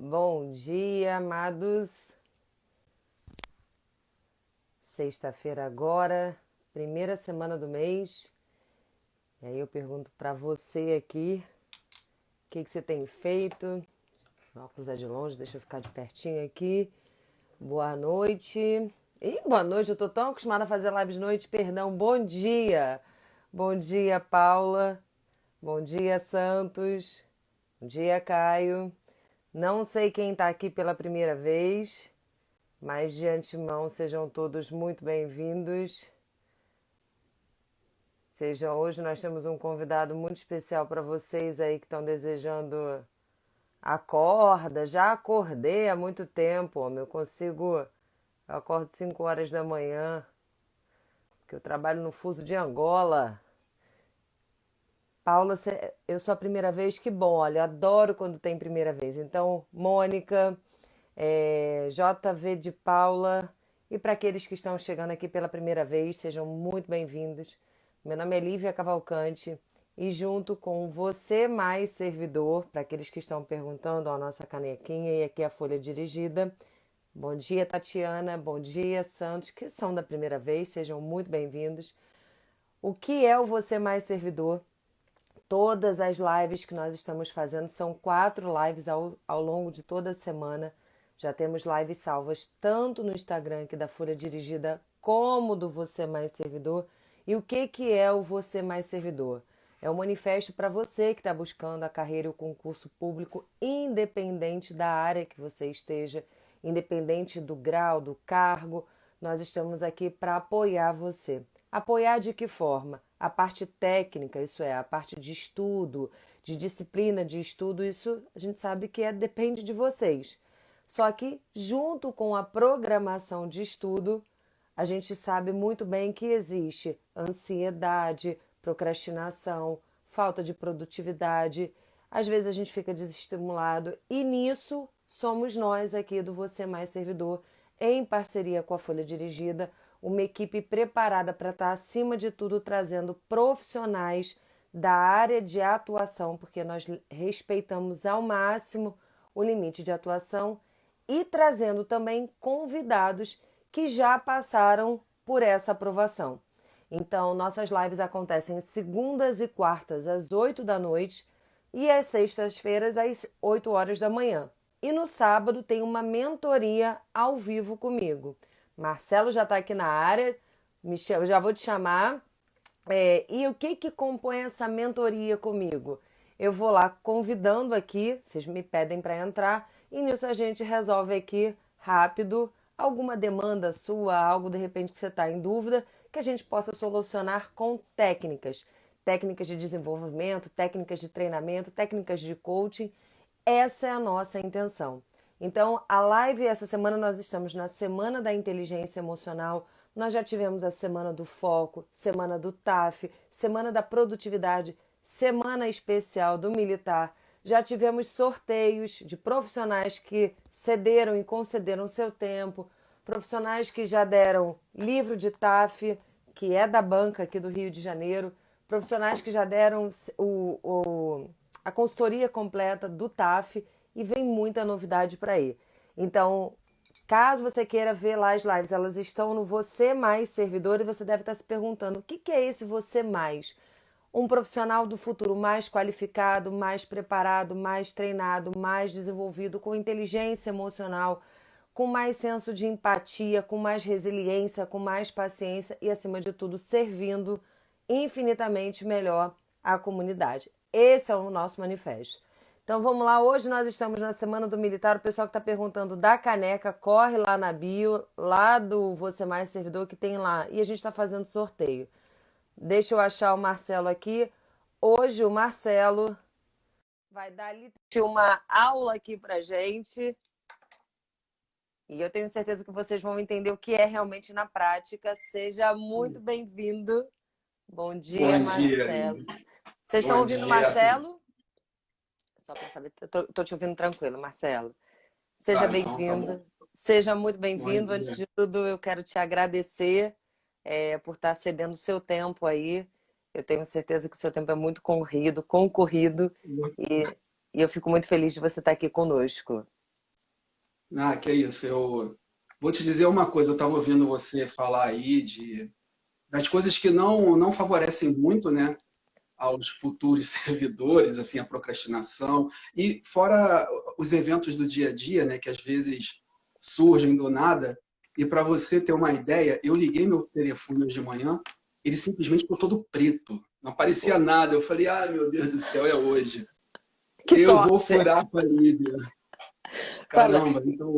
Bom dia, amados. Sexta-feira agora, primeira semana do mês. E aí eu pergunto pra você aqui, o que você tem feito? Meu óculos é de longe, deixa eu ficar de pertinho aqui. Boa noite. Boa noite, eu tô tão acostumada a fazer live de noite, perdão. Bom dia. Bom dia, Paula. Bom dia, Santos. Bom dia, Caio. Não sei quem tá aqui pela primeira vez. Mas de antemão, sejam todos muito bem-vindos. Hoje nós temos um convidado muito especial para vocês aí que estão desejando acorda. Já acordei há muito tempo, homem. Eu acordo 5 horas da manhã, porque eu trabalho no fuso de Angola. Paula, eu sou a primeira vez, que bom, olha, eu adoro quando tem primeira vez. Então, Mônica, JV de Paula, e para aqueles que estão chegando aqui pela primeira vez, sejam muito bem-vindos. Meu nome é Lívia Cavalcante e junto com você mais servidor, para aqueles que estão perguntando, a nossa canequinha e aqui a folha dirigida. Bom dia, Tatiana, bom dia, Santos, que são da primeira vez, sejam muito bem-vindos. O que é o Você Mais Servidor? Todas as lives que nós estamos fazendo são 4 lives ao longo de toda a semana. Já temos lives salvas tanto no Instagram aqui da Folha Dirigida como do Você Mais Servidor. E o que é o Você Mais Servidor? É um manifesto para você que está buscando a carreira e o concurso público, independente da área que você esteja, independente do grau, do cargo. Nós estamos aqui para apoiar você. Apoiar de que forma? A parte técnica, isso é, a parte de estudo, de disciplina de estudo, isso a gente sabe que depende de vocês. Só que, junto com a programação de estudo, a gente sabe muito bem que existe ansiedade, procrastinação, falta de produtividade. Às vezes a gente fica desestimulado e nisso somos nós aqui do Você Mais Servidor, em parceria com a Folha Dirigida, uma equipe preparada para estar, acima de tudo, trazendo profissionais da área de atuação, porque nós respeitamos ao máximo o limite de atuação, e trazendo também convidados que já passaram por essa aprovação. Então, nossas lives acontecem segundas e quartas às 8 da noite e às sextas-feiras às 8 horas da manhã. E no sábado tem uma mentoria ao vivo comigo. Marcelo já está aqui na área, Michel, eu já vou te chamar. E o que compõe essa mentoria comigo? Eu vou lá convidando aqui, vocês me pedem para entrar, e nisso a gente resolve aqui rápido alguma demanda sua, algo de repente que você está em dúvida, que a gente possa solucionar com técnicas. Técnicas de desenvolvimento, técnicas de treinamento, técnicas de coaching. Essa é a nossa intenção. Então, a live essa semana nós estamos na Semana da Inteligência Emocional. Nós já tivemos a Semana do Foco, Semana do TAF, Semana da Produtividade, Semana Especial do Militar. Já tivemos sorteios de profissionais que cederam e concederam seu tempo, profissionais que já deram livro de TAF, que é da banca aqui do Rio de Janeiro, profissionais que já deram a consultoria completa do TAF e vem muita novidade para aí. Então, caso você queira ver lá as lives, elas estão no Você Mais Servidor e você deve estar se perguntando o que é esse Você Mais? Um profissional do futuro mais qualificado, mais preparado, mais treinado, mais desenvolvido, com inteligência emocional, com mais senso de empatia, com mais resiliência, com mais paciência e, acima de tudo, servindo infinitamente melhor à comunidade. Esse é o nosso manifesto. Então vamos lá, hoje nós estamos na Semana do Militar. O pessoal que está perguntando da caneca, corre lá na bio, lá do Você Mais Servidor, que tem lá. E a gente está fazendo sorteio. Deixa eu achar o Marcelo aqui. Hoje o Marcelo vai dar uma aula aqui pra gente. E eu tenho certeza que vocês vão entender o que é realmente na prática. Seja muito bem-vindo. Bom dia, Bom dia, Marcelo. Lívia. Vocês estão Bom ouvindo o dia. Marcelo? Só para saber, eu tô te ouvindo tranquilo, Marcelo. Seja Tá, então tá bom. bem-vindo. Seja muito Bom bem-vindo. Antes dia. de tudo, eu quero te agradecer por estar cedendo o seu tempo aí. Eu tenho certeza que o seu tempo é muito concorrido, e eu fico muito feliz de você estar aqui conosco. Ah, que é isso. Eu vou te dizer uma coisa. Eu estava ouvindo você falar aí das coisas que não favorecem muito, né, aos futuros servidores, assim, a procrastinação. E fora os eventos do dia a dia, né, que às vezes surgem do nada. E para você ter uma ideia, eu liguei meu telefone hoje de manhã, ele simplesmente ficou todo preto. Não aparecia nada. Eu falei, ah, meu Deus do céu, é hoje. Que Eu vou sorte! furar com a Lívia. Fala. Caramba, então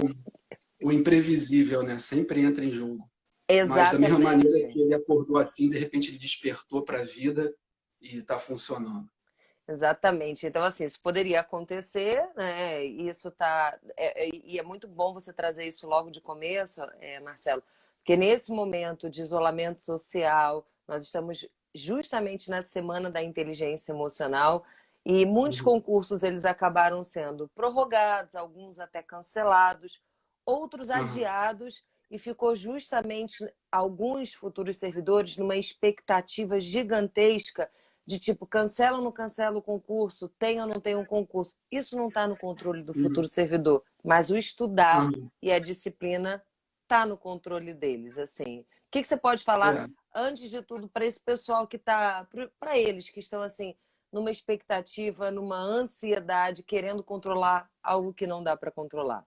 o imprevisível, né? Sempre entra em jogo. Mas da mesma maneira Exatamente. que ele acordou assim, de repente ele despertou para a vida e está funcionando. Exatamente. Então, assim, isso poderia acontecer, né? E isso tá. E é muito bom você trazer isso logo de começo, Marcelo, porque nesse momento de isolamento social, nós estamos justamente na semana da inteligência emocional e muitos Uhum, concursos eles acabaram sendo prorrogados, alguns até cancelados, outros uhum, adiados, e ficou justamente alguns futuros servidores numa expectativa gigantesca de tipo, cancela ou não cancela o concurso, tem ou não tem um concurso. Isso não está no controle do futuro uhum, servidor, mas o estudar uhum. e a disciplina está no controle deles. Assim, o que você pode falar É, antes de tudo para esse pessoal que está, para eles que estão assim numa expectativa, numa ansiedade, querendo controlar algo que não dá para controlar?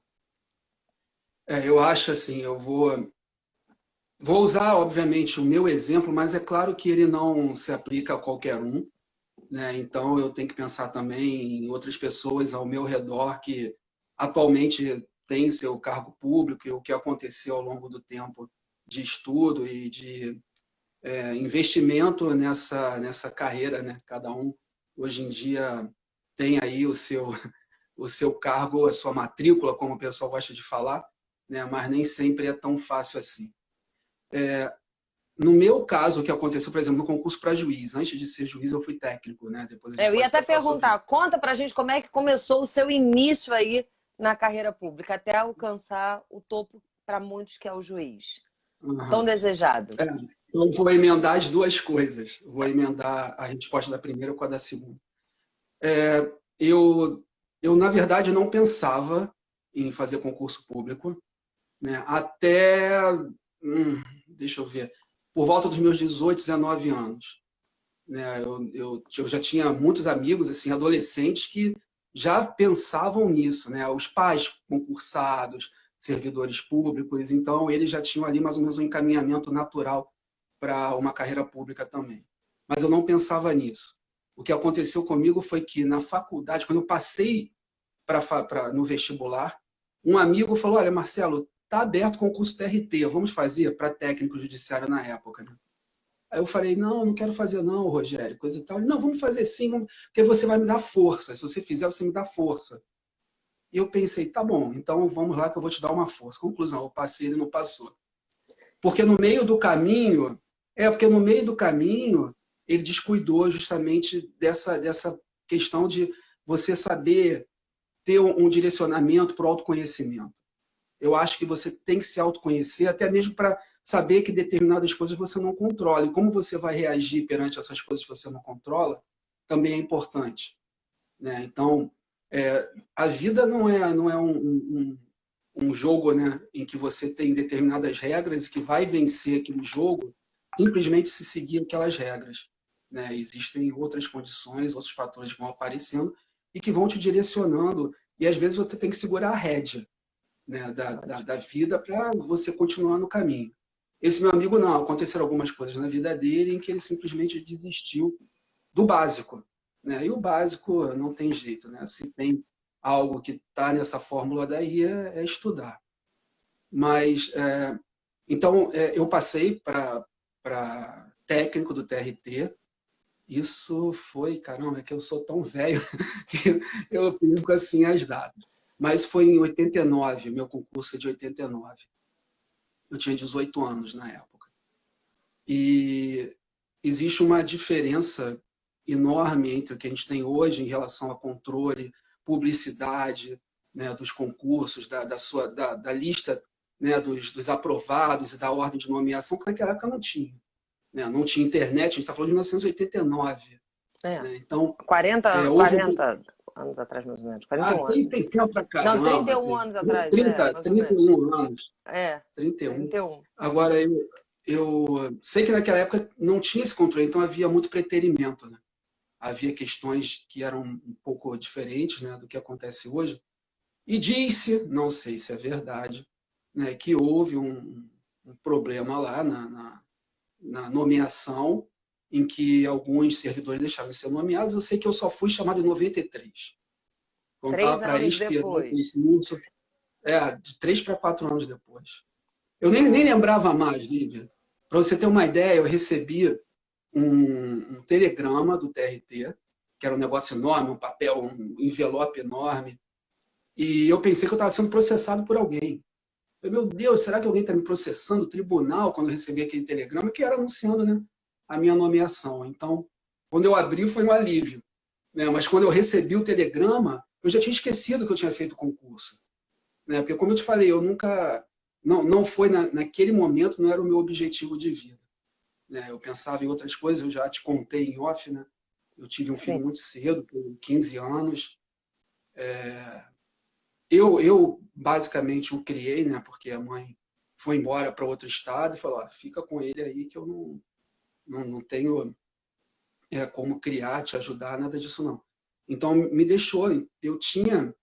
eu acho assim, vou usar, obviamente, o meu exemplo, mas é claro que ele não se aplica a qualquer um, né? Então eu tenho que pensar também em outras pessoas ao meu redor que atualmente têm seu cargo público e o que aconteceu ao longo do tempo de estudo e de investimento nessa carreira, né? Cada um hoje em dia tem aí o seu cargo, a sua matrícula, como o pessoal gosta de falar, né? Mas nem sempre é tão fácil assim. No meu caso, o que aconteceu, por exemplo, no concurso para juiz, antes de ser juiz eu fui técnico, né? Depois a gente Eu ia pode até até falar sobre perguntar, isso. conta pra gente como é que começou o seu início aí na carreira pública, até alcançar o topo para muitos que é o juiz. Tão Uhum. desejado. É, então vou emendar as duas coisas. Vou emendar a resposta da primeira com a da segunda. Eu, na verdade, não pensava em fazer concurso público, né? Até, deixa eu ver, por volta dos meus 18, 19 anos. Né? Eu já tinha muitos amigos, assim, adolescentes que já pensavam nisso, né? Os pais concursados, servidores públicos, então eles já tinham ali mais ou menos um encaminhamento natural para uma carreira pública também. Mas eu não pensava nisso. O que aconteceu comigo foi que na faculdade, quando eu passei no vestibular, um amigo falou: Olha, Marcelo, está aberto o concurso TRT, vamos fazer para técnico judiciário na época. Né? Aí eu falei: Não, não quero fazer, não, Rogério, coisa e tal. Ele: Não, vamos fazer sim, porque você vai me dar força. Se você fizer, você me dá força. E eu pensei: Tá bom, então vamos lá que eu vou te dar uma força. Conclusão: eu passei, ele não passou. Porque no meio do caminho, porque no meio do caminho ele descuidou justamente dessa questão de você saber ter um direcionamento para o autoconhecimento. Eu acho que você tem que se autoconhecer, até mesmo para saber que determinadas coisas você não controla. E como você vai reagir perante essas coisas que você não controla, também é importante. Né? Então, a vida não é um jogo, né, em que você tem determinadas regras que vai vencer aquele jogo simplesmente se seguir aquelas regras. Né? Existem outras condições, outros fatores que vão aparecendo e que vão te direcionando. E às vezes você tem que segurar a rédea, né, da vida para você continuar no caminho. Esse meu amigo não, aconteceram algumas coisas na vida dele em que ele simplesmente desistiu do básico. Né? E o básico não tem jeito. Né? Se tem algo que está nessa fórmula daí, é estudar. Mas, então, eu passei para técnico do TRT. Isso foi, caramba, é que eu sou tão velho que eu perco assim as datas. Mas foi em 89, meu concurso é de 89. Eu tinha 18 anos na época. E existe uma diferença enorme entre o que a gente tem hoje em relação a controle, publicidade, né, dos concursos, da lista, né, dos aprovados e da ordem de nomeação, que naquela época não tinha. Né? Não tinha internet, a gente está falando de 1989. É. Né? Então, 40, houve 40 anos atrás, mais ou menos. Ah, 41 anos. tem tempo pra Não, caramba. 31 Tem anos atrás, 30, mais ou menos. 31 anos. É, 31. 31. Agora, eu sei que naquela época não tinha esse controle, então havia muito preterimento, né? Havia questões que eram um pouco diferentes, né, do que acontece hoje. E disse, não sei se é verdade, né, que houve um problema lá na nomeação, em que alguns servidores deixaram de ser nomeados. Eu sei que eu só fui chamado em 93, quando estava Três para anos esperar o depois. concurso, de 3 para 4 anos depois. Eu nem lembrava mais, Lívia. Para você ter uma ideia, eu recebi um telegrama do TRT, que era um negócio enorme, um papel, um envelope enorme, e eu pensei que eu estava sendo processado por alguém. Eu, meu Deus, será que alguém está me processando? O tribunal, quando eu recebi aquele telegrama, que era anunciando, né, a minha nomeação. Então, quando eu abri, foi um alívio, né? Mas quando eu recebi o telegrama, eu já tinha esquecido que eu tinha feito o concurso, né? Porque, como eu te falei, eu nunca. Não foi naquele momento, não era o meu objetivo de vida, né? Eu pensava em outras coisas, eu já te contei em off, né? Eu tive um filho Sim. muito cedo, com 15 anos. Eu basicamente o criei, né? Porque a mãe foi embora para outro estado e falou: fica com ele aí que eu não tenho como criar, te ajudar, nada disso não. Então me deixou. Eu tinha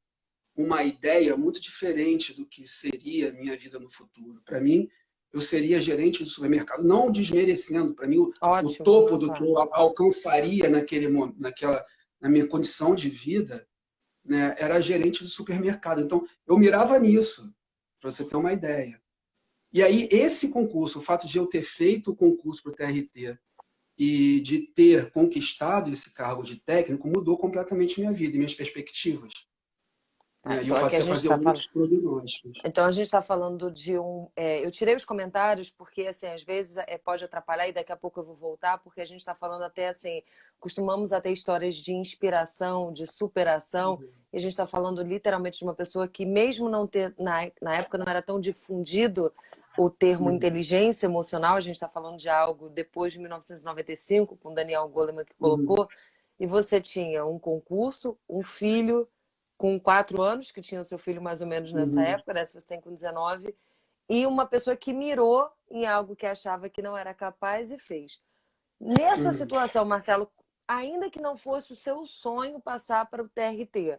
uma ideia muito diferente do que seria a minha vida no futuro. Para mim, eu seria gerente do supermercado, não desmerecendo. Para mim, o Ótimo, topo não, do que claro. eu alcançaria na minha condição de vida, né, era gerente do supermercado. Então, eu mirava nisso, para você ter uma ideia. E aí, esse concurso, o fato de eu ter feito o concurso para o TRT e de ter conquistado esse cargo de técnico, mudou completamente minha vida e minhas perspectivas, Tá, né? E eu então aqui a passei a gente fazer está falando. outros prognósticos. Então a gente está falando de um. Eu tirei os comentários porque assim às vezes pode atrapalhar e daqui a pouco eu vou voltar porque a gente está falando até assim costumamos a ter histórias de inspiração, de superação e a gente está falando literalmente de uma pessoa que mesmo não ter na época não era tão difundido o termo Uhum, inteligência emocional. A gente está falando de algo depois de 1995 com Daniel Goleman que uhum, colocou e você tinha um concurso, um filho com 4 anos, que tinha o seu filho mais ou menos nessa uhum, época, né? Se você tem com 19, e uma pessoa que mirou em algo que achava que não era capaz e fez. Nessa uhum. situação, Marcelo, ainda que não fosse o seu sonho passar para o TRT,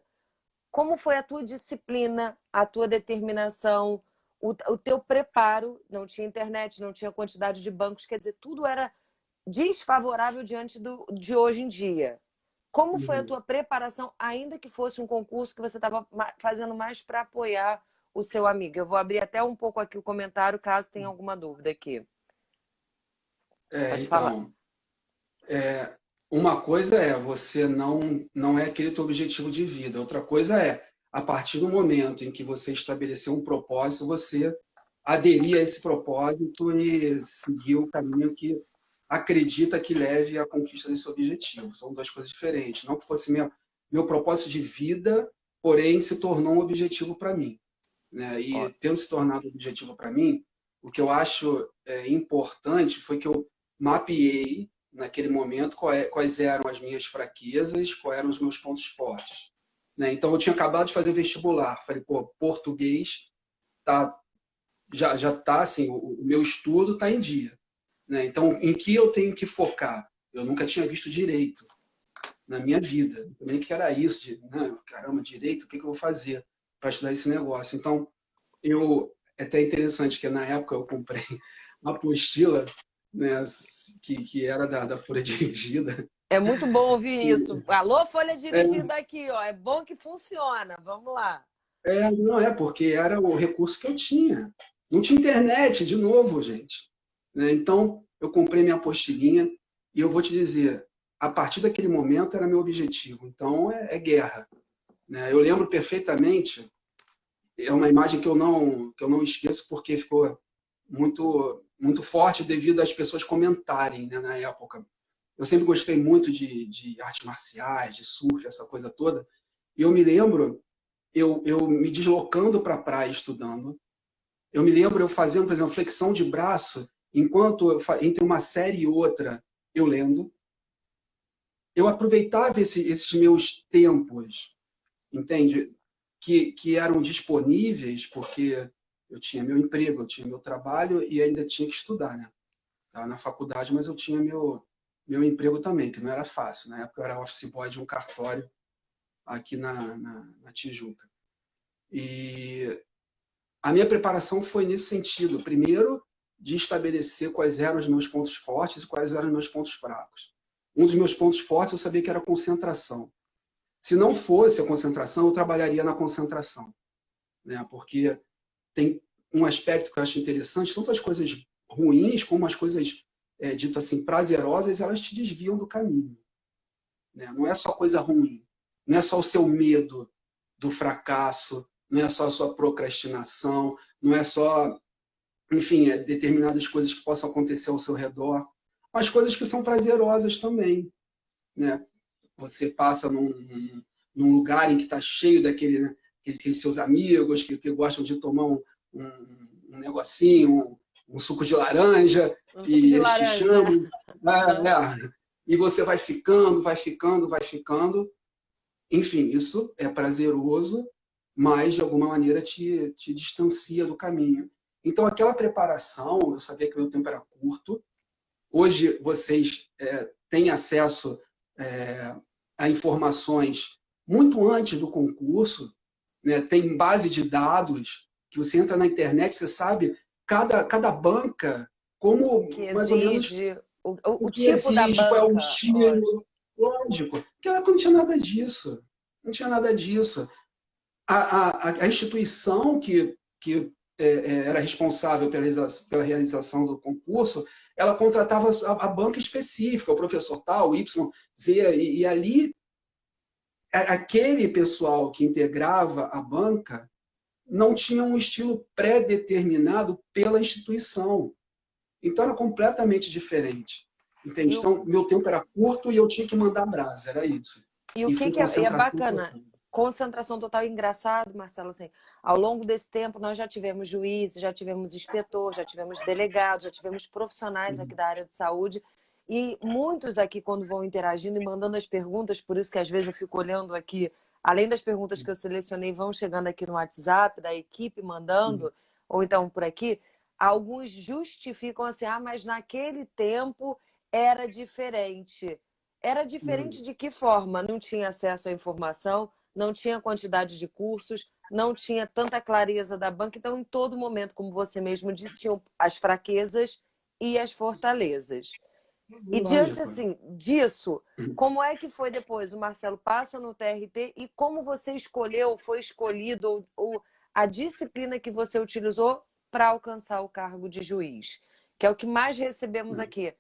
como foi a tua disciplina, a tua determinação, o teu preparo? Não tinha internet, não tinha quantidade de bancos, quer dizer, tudo era desfavorável diante de hoje em dia. Como foi a Uhum. tua preparação, ainda que fosse um concurso que você estava fazendo mais para apoiar o seu amigo? Eu vou abrir até um pouco aqui o comentário, caso tenha alguma dúvida aqui. Pode falar. Então, uma coisa é você não é aquele teu objetivo de vida. Outra coisa é, a partir do momento em que você estabeleceu um propósito, você aderir a esse propósito e seguir o caminho que acredita que leve à conquista desse objetivo. São duas coisas diferentes. Não que fosse meu propósito de vida, porém se tornou um objetivo para mim, né? Ó, E tendo se tornado um objetivo para mim, o que eu acho importante foi que eu mapeei naquele momento quais eram as minhas fraquezas, quais eram os meus pontos fortes, né? Então eu tinha acabado de fazer vestibular, falei, pô, português tá, já tá assim, o meu estudo está em dia, né? Então em que eu tenho que focar? Eu nunca tinha visto direito na minha vida, nem que era isso, né? Caramba, direito, o que eu vou fazer para estudar esse negócio? Então é até interessante que na época eu comprei uma apostila, né, que era da Folha Dirigida. é muito bom ouvir isso. Alô, Folha É, Dirigida aqui, ó. É bom que funciona. Vamos lá. não é, porque era o recurso que eu tinha. Não tinha internet, de novo, gente, né? Então, eu comprei minha apostilinha e eu vou te dizer, a partir daquele momento era meu objetivo. Então, é guerra, né? Eu lembro perfeitamente, é uma imagem que eu não esqueço porque ficou muito forte devido às pessoas comentarem, né, na época. Eu sempre gostei muito de artes marciais, de surf, essa coisa toda. E eu me lembro, eu me deslocando para a praia estudando. Eu me lembro eu fazendo, por exemplo, flexão de braço, enquanto entre uma série e outra, eu lendo. Eu aproveitava esses meus tempos, entende? Que eram disponíveis, porque eu tinha meu emprego, eu tinha meu trabalho e ainda tinha que estudar, né? Estava na faculdade, mas eu tinha meu emprego também, que não era fácil. Na época eu era office boy de um cartório aqui na Tijuca. E a minha preparação foi nesse sentido. Primeiro, de estabelecer quais eram os meus pontos fortes e quais eram os meus pontos fracos. Um dos meus pontos fortes eu sabia que era a concentração. Se não fosse a concentração, eu trabalharia na concentração, né? Porque tem um aspecto que eu acho interessante, tanto as coisas ruins como as coisas, dito assim, prazerosas, elas te desviam do caminho, né? Não é só coisa ruim, não é só o seu medo do fracasso, não é só a sua procrastinação, não é só, enfim, determinadas coisas que possam acontecer ao seu redor, mas coisas que são prazerosas também, né? Você passa num lugar em que está cheio daqueles seus amigos que gostam de tomar um negocinho, um suco de laranja, Um suco e de eles te laranja, né? chamam, e você vai ficando, vai ficando, vai ficando. Enfim, isso é prazeroso, mas de alguma maneira te distancia do caminho. Então, aquela preparação, eu sabia que o meu tempo era curto. Hoje, vocês têm acesso a informações muito antes do concurso, né? Tem base de dados que você entra na internet, você sabe cada banca, O como que mais ou menos exige, o o que tipo da exige, qual é o banca, ótimo. estilo, lógico. Naquela época não tinha nada disso. Não tinha nada disso. A instituição que era responsável pela realização do concurso, ela contratava a banca específica, o professor tal, Y, Z, e ali aquele pessoal que integrava a banca não tinha um estilo pré-determinado pela instituição. Então era completamente diferente. E Entende? o, Então, meu tempo era curto e eu tinha que mandar brasa, era isso. e o E que fui que é concentração bacana? total. Concentração total. Engraçado, Marcelo, assim, ao longo desse tempo nós já tivemos juízes, já tivemos inspetor, já tivemos delegado, já tivemos profissionais aqui da área de saúde e muitos aqui quando vão interagindo e mandando as perguntas, por isso que às vezes eu fico olhando aqui, além das perguntas que eu selecionei, vão chegando aqui no WhatsApp da equipe mandando, ou então por aqui, alguns justificam assim, mas naquele tempo era diferente. Era diferente de que forma? Não tinha acesso à informação, não tinha quantidade de cursos, não tinha tanta clareza da banca. Então, em todo momento, como você mesmo disse, tinham as fraquezas e as fortalezas. E diante Lógico. assim disso, como é que foi depois? O Marcelo passa no TRT e como você escolheu, foi escolhido, ou a disciplina que você utilizou para alcançar o cargo de juiz? Que é o que mais recebemos aqui.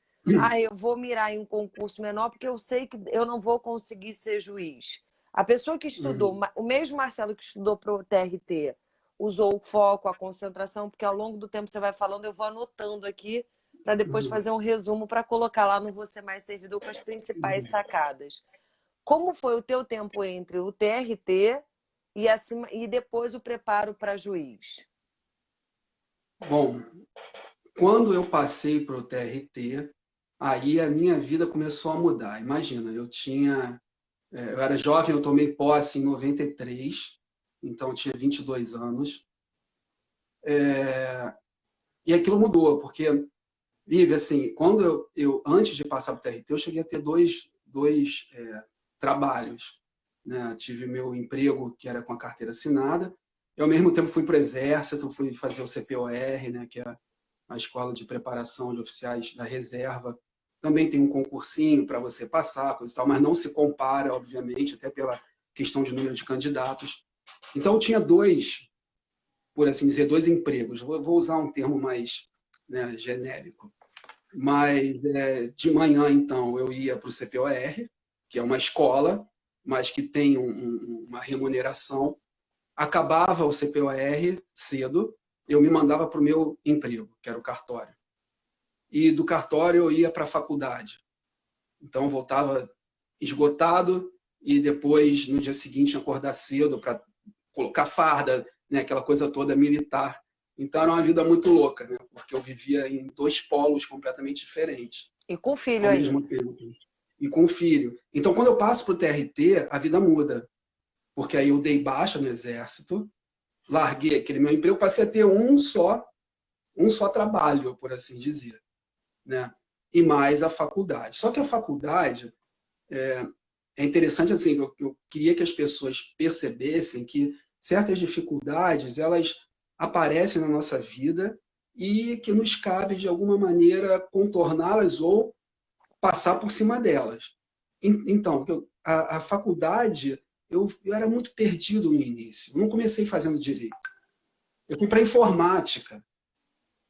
Eu vou mirar em um concurso menor porque eu sei que eu não vou conseguir ser juiz. A pessoa que estudou, o mesmo Marcelo que estudou para o TRT, usou o foco, a concentração, porque ao longo do tempo você vai falando, eu vou anotando aqui para depois fazer um resumo para colocar lá no Você Mais Servidor com as principais sacadas. Como foi o teu tempo entre o TRT e depois o preparo para juiz? Bom, quando eu passei para o TRT, aí a minha vida começou a mudar. Imagina, eu era jovem, eu tomei posse em 93, então eu tinha 22 anos. E aquilo mudou, porque, Vive, assim, quando antes de passar para o TRT, eu cheguei a ter dois trabalhos, né? Tive meu emprego, que era com a carteira assinada, e ao mesmo tempo fui para o Exército, fui fazer o CPOR, né? Que é a Escola de Preparação de Oficiais da Reserva. Também tem um concursinho para você passar, coisa e tal, mas não se compara, obviamente, até pela questão de número de candidatos. Então, eu tinha por assim dizer, dois empregos. Vou usar um termo mais, né, genérico. Mas de manhã, então, eu ia para o CPOR, que é uma escola, mas que tem uma remuneração. Acabava o CPOR cedo, eu me mandava para o meu emprego, que era o cartório. E do cartório eu ia para a faculdade. Então, eu voltava esgotado e depois, no dia seguinte, acordar cedo para colocar farda, né, aquela coisa toda militar. Então, era uma vida muito louca, né, porque eu vivia em dois polos completamente diferentes E com filho ao aí? mesmo tempo. E com filho. Então, quando eu passo para o TRT, a vida muda. porque aí eu dei baixa no Exército, larguei aquele meu emprego, passei a ter um só trabalho, por assim dizer, né? E mais a faculdade. Só que a faculdade é interessante, assim, eu queria que as pessoas percebessem que certas dificuldades, elas aparecem na nossa vida e que nos cabe, de alguma maneira, contorná-las ou passar por cima delas. Então, a faculdade, eu era muito perdido no início. Eu não comecei fazendo direito. Eu fui para informática.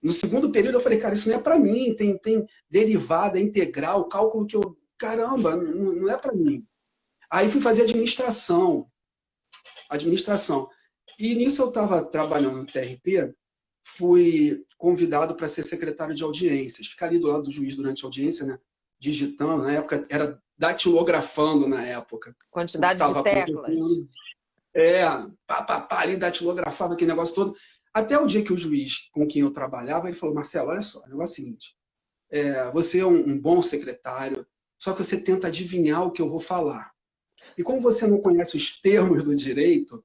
No segundo período eu falei, cara, isso não é para mim. Tem derivada, integral, cálculo que eu... Caramba, não é para mim. Aí fui fazer administração. Administração. E nisso eu estava trabalhando no TRT, fui convidado para ser secretário de audiências. Ficar ali do lado do juiz durante a audiência, né? Digitando, na época era datilografando na época. O que Quantidade de estava teclas. acontecendo. Ali datilografava aquele negócio todo. Até o dia que o juiz com quem eu trabalhava, ele falou, Marcelo, olha só, o negócio é o seguinte, você é um bom secretário, só que você tenta adivinhar o que eu vou falar. E como você não conhece os termos do direito,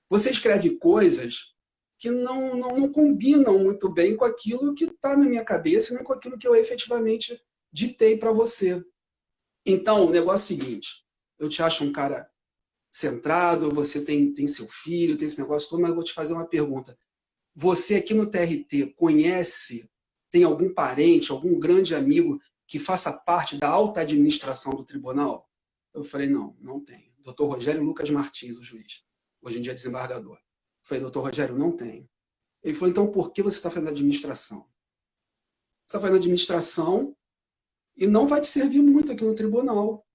você escreve coisas que não combinam muito bem com aquilo que está na minha cabeça, nem com aquilo que eu efetivamente ditei para você. Então, o negócio é o seguinte, eu te acho um cara centrado, você tem seu filho, tem esse negócio todo, mas eu vou te fazer uma pergunta. Você aqui no TRT conhece, tem algum parente, algum grande amigo que faça parte da alta administração do tribunal? Eu falei, não tenho. Dr. Rogério Lucas Martins, o juiz. Hoje em dia é desembargador. Eu falei, doutor Rogério, não tenho. Ele falou, então por que você está fazendo administração? Você está fazendo administração e não vai te servir muito aqui no tribunal.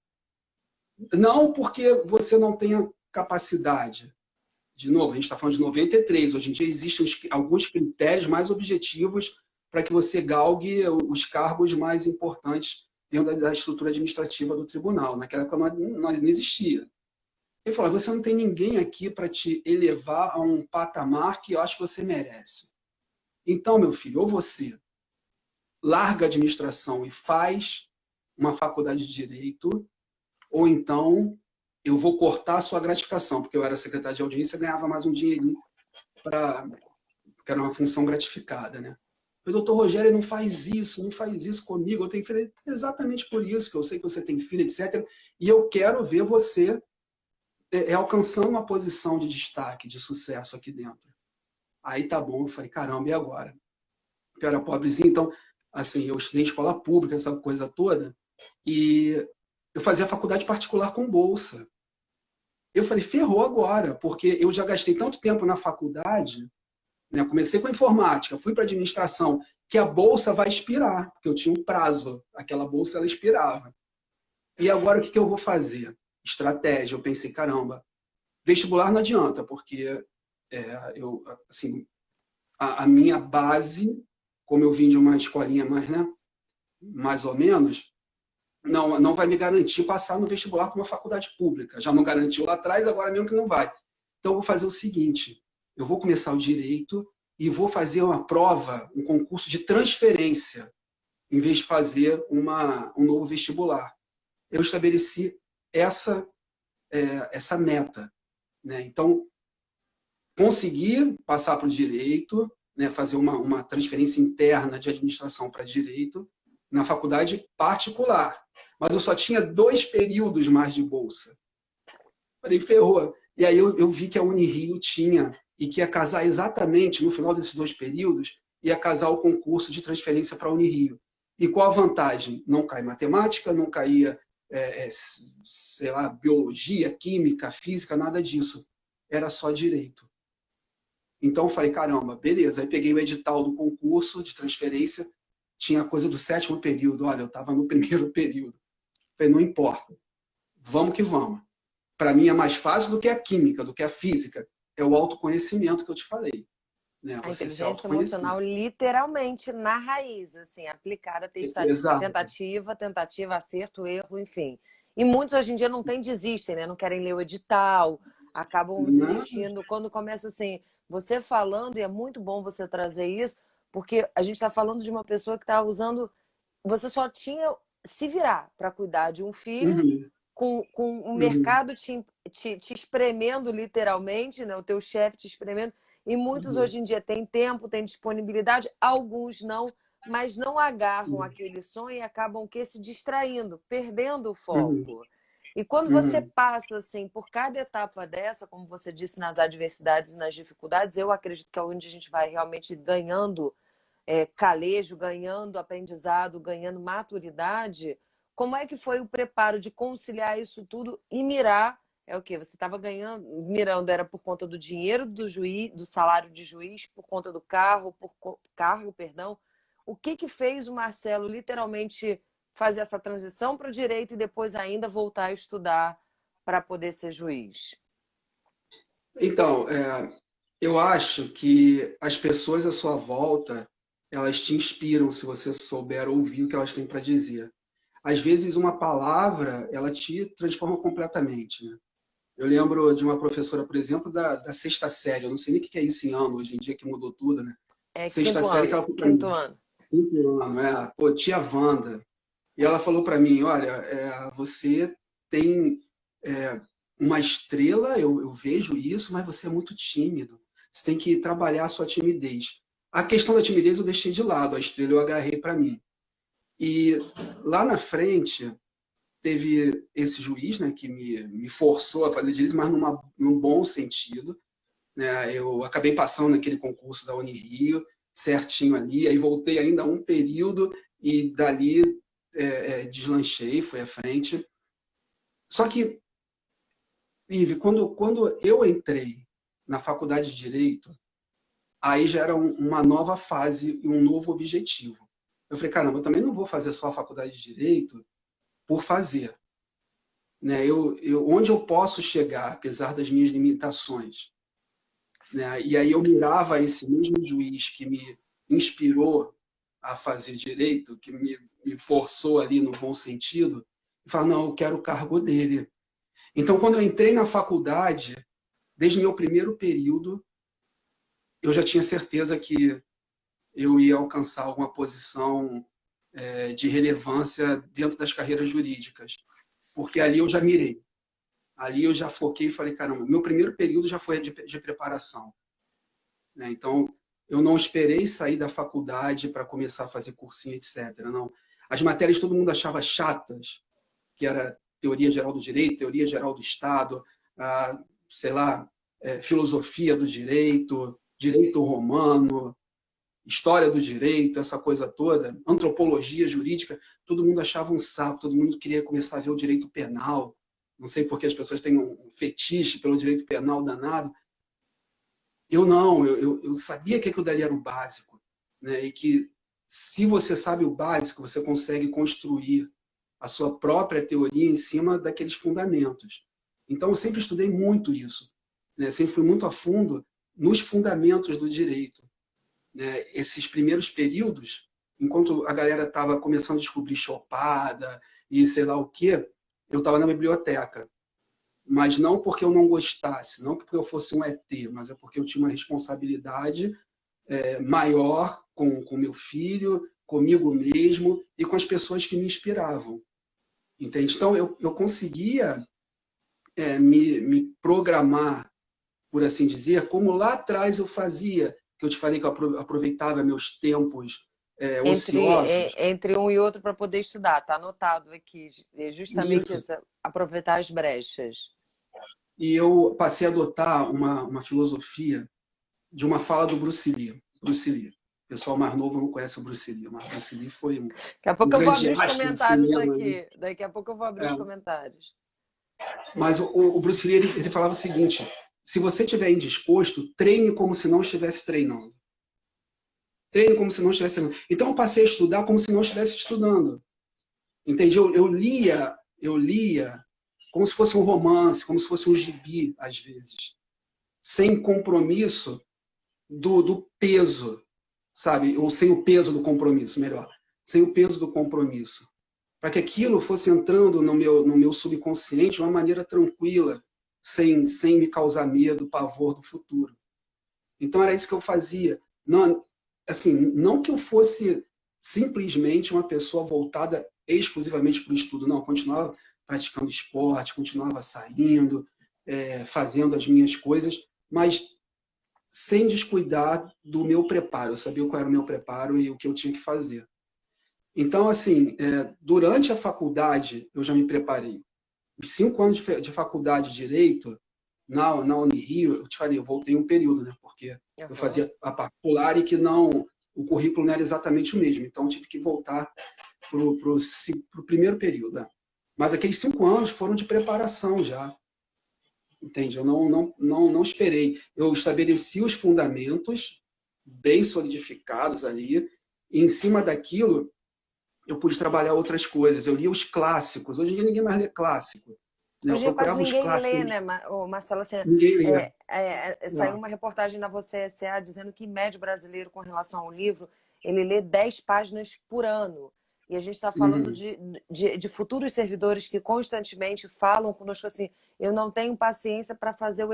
Não porque você não tenha capacidade. De novo, a gente está falando de 93. Hoje em dia existem alguns critérios mais objetivos para que você galgue os cargos mais importantes dentro da estrutura administrativa do tribunal. Naquela época não existia. Ele falou, você não tem ninguém aqui para te elevar a um patamar que eu acho que você merece. Então, meu filho, ou você larga a administração e faz uma faculdade de Direito, ou então eu vou cortar a sua gratificação, porque eu era secretário de audiência e ganhava mais um dinheirinho, porque era uma função gratificada, né? O doutor Rogério não faz isso comigo, eu tenho filho. Exatamente por isso, que eu sei que você tem filho, etc. E eu quero ver você alcançando uma posição de destaque, de sucesso aqui dentro. Aí tá bom, eu falei, caramba, e agora? Eu era pobrezinho, então, assim, eu estudei em escola pública, essa coisa toda, e eu fazia faculdade particular com bolsa. Eu falei, ferrou agora, porque eu já gastei tanto tempo na faculdade, né? Comecei com informática, fui para administração, que a bolsa vai expirar, porque eu tinha um prazo, aquela bolsa ela expirava. E agora o que eu vou fazer? Estratégia, eu pensei, caramba, vestibular não adianta, porque assim, a minha base, como eu vim de uma escolinha mais, né, mais ou menos, não vai me garantir passar no vestibular para uma faculdade pública. Já não garantiu lá atrás, agora mesmo que não vai. Então, eu vou fazer o seguinte, eu vou começar o direito e vou fazer uma prova, um concurso de transferência, em vez de fazer um novo vestibular. Eu estabeleci essa meta, né? Então, conseguir passar para o direito, né, fazer uma transferência interna de administração para direito na faculdade particular. Mas eu só tinha 2 períodos mais de bolsa. Falei, ferrou. E aí eu vi que a Unirio tinha, e que ia casar exatamente, no final desses 2 períodos, ia casar o concurso de transferência para a Unirio. E qual a vantagem? Não cai matemática, não caía, sei lá, biologia, química, física, nada disso. Era só direito. Então eu falei, caramba, beleza. Aí peguei o edital do concurso de transferência, tinha coisa do 7º período. Olha, eu estava no 1º período. Falei, não importa, vamos que vamos. Para mim é mais fácil do que a química, do que a física. É o autoconhecimento que eu te falei. Né? A Você se inteligência autoconhecer. emocional, literalmente, na raiz, assim, aplicada, Exato. tentativa, acerto, erro, enfim. E muitos hoje em dia não tem, desistem, né? Não querem ler o edital, acabam Não. desistindo. Quando começa assim, você falando, e é muito bom você trazer isso, porque a gente está falando de uma pessoa que está usando. Você só tinha se virar para cuidar de um filho Uhum. com o Uhum. mercado te espremendo literalmente, né? O teu chefe te espremendo. E muitos Uhum. hoje em dia têm tempo, têm disponibilidade, alguns não, mas não agarram Uhum. aquele sonho e acabam que se distraindo, perdendo o Uhum. foco. E quando você Uhum. passa assim por cada etapa dessa, como você disse, nas adversidades e nas dificuldades, eu acredito que é onde a gente vai realmente ganhando calejo, ganhando aprendizado, ganhando maturidade. Como é que foi o preparo de conciliar isso tudo e mirar? É o quê? Você estava ganhando, mirando, era por conta do dinheiro do juiz, do salário de juiz, por conta do cargo, perdão. O que que fez o Marcelo literalmente fazer essa transição para o direito e depois ainda voltar a estudar para poder ser juiz? Então, eu acho que as pessoas à sua volta, elas te inspiram se você souber ouvir o que elas têm para dizer. Às vezes, uma palavra, ela te transforma completamente, né? Eu lembro de uma professora, por exemplo, da sexta série. Eu não sei nem o que é isso em ano, hoje em dia que mudou tudo, né? É Sexta quinto série que ano, ela falou para quinto mim. ano. Quinto ano, pô, tia Wanda. E ela falou para mim, olha, você tem é, uma estrela, eu vejo isso, mas você é muito tímido. Você tem que trabalhar a sua timidez. A questão da timidez eu deixei de lado, a estrela eu agarrei para mim. E lá na frente, teve esse juiz, né, que me forçou a fazer direito, mas num bom sentido, né? Eu acabei passando naquele concurso da Unirio, certinho ali, aí voltei ainda um período e dali deslanchei, fui à frente. Só que, Ive, quando eu entrei na faculdade de Direito, aí já era uma nova fase e um novo objetivo. Eu falei, caramba, eu também não vou fazer só a faculdade de Direito por fazer. Né? Onde eu posso chegar, apesar das minhas limitações, né? E aí eu mirava esse mesmo juiz que me inspirou a fazer direito, que me forçou ali no bom sentido, e falava, não, eu quero o cargo dele. Então, quando eu entrei na faculdade, desde meu primeiro período, eu já tinha certeza que eu ia alcançar alguma posição de relevância dentro das carreiras jurídicas, porque ali eu já mirei. Ali eu já foquei e falei, caramba, meu primeiro período já foi de preparação. Né? Então, eu não esperei sair da faculdade para começar a fazer cursinho, etc. Não. As matérias todo mundo achava chatas, que era teoria geral do direito, teoria geral do Estado, sei lá, filosofia do direito, direito romano, história do direito, essa coisa toda, antropologia jurídica, todo mundo achava um saco, todo mundo queria começar a ver o direito penal. Não sei porque as pessoas têm um fetiche pelo direito penal danado. Eu não, eu sabia que aquilo dali era o básico, né? E que se você sabe o básico, você consegue construir a sua própria teoria em cima daqueles fundamentos. Então, eu sempre estudei muito isso, né? Sempre fui muito a fundo nos fundamentos do direito, né? Esses primeiros períodos, enquanto a galera estava começando a descobrir chopada e sei lá o quê, eu estava na biblioteca, mas não porque eu não gostasse, não porque eu fosse um ET, mas é porque eu tinha uma responsabilidade maior com meu filho, comigo mesmo e com as pessoas que me inspiravam. Entende? Então, eu conseguia me programar, por assim dizer, como lá atrás eu fazia, que eu te falei que eu aproveitava meus tempos ociosos. Entre um e outro para poder estudar, tá anotado aqui. É justamente Isso. isso, aproveitar as brechas. E eu passei a adotar uma filosofia de uma fala do Bruce Lee. Bruce Lee. O pessoal mais novo não conhece o Bruce Lee, mas o Bruce Lee foi Daqui a um pouco eu vou grande abrir os astro do comentários cinema. Né? aqui. Daqui a pouco eu vou abrir os comentários. Mas o Bruce Lee ele falava o seguinte: se você estiver indisposto, treine como se não estivesse treinando. Treine como se não estivesse treinando. Então eu passei a estudar como se não estivesse estudando. Entende? Eu lia como se fosse um romance, como se fosse um gibi, às vezes. Sem compromisso do peso, sabe? Ou sem o peso do compromisso, melhor. Sem o peso do compromisso. Para que aquilo fosse entrando no meu subconsciente de uma maneira tranquila, sem me causar medo, pavor do futuro. Então era isso que eu fazia. Não, assim, não que eu fosse simplesmente uma pessoa voltada exclusivamente para o estudo, não, eu continuava praticando esporte, continuava saindo, fazendo as minhas coisas, mas sem descuidar do meu preparo. Eu sabia qual era o meu preparo e o que eu tinha que fazer. Então, assim, durante a faculdade, eu já me preparei. Os 5 anos de faculdade de Direito, na Unirio, eu te falei, eu voltei um período, né? Porque eu Aham. fazia a particular e que não, o currículo não era exatamente o mesmo. Então, eu tive que voltar para o primeiro período. Né? Mas aqueles 5 anos foram de preparação já. Entende? Eu não esperei. Eu estabeleci os fundamentos bem solidificados ali, e em cima daquilo eu pude trabalhar outras coisas. Eu lia os clássicos. Hoje em dia ninguém mais lê clássico. Né? Hoje Eu em dia quase procurava os ninguém lê, clássicos, né, Marcelo? Assim, ninguém lê. saiu uma reportagem na Você SA dizendo que, em médio brasileiro, com relação ao livro, ele lê 10 páginas por ano. E a gente está falando Uhum, de futuros servidores que constantemente falam conosco assim: eu não tenho paciência para fazer,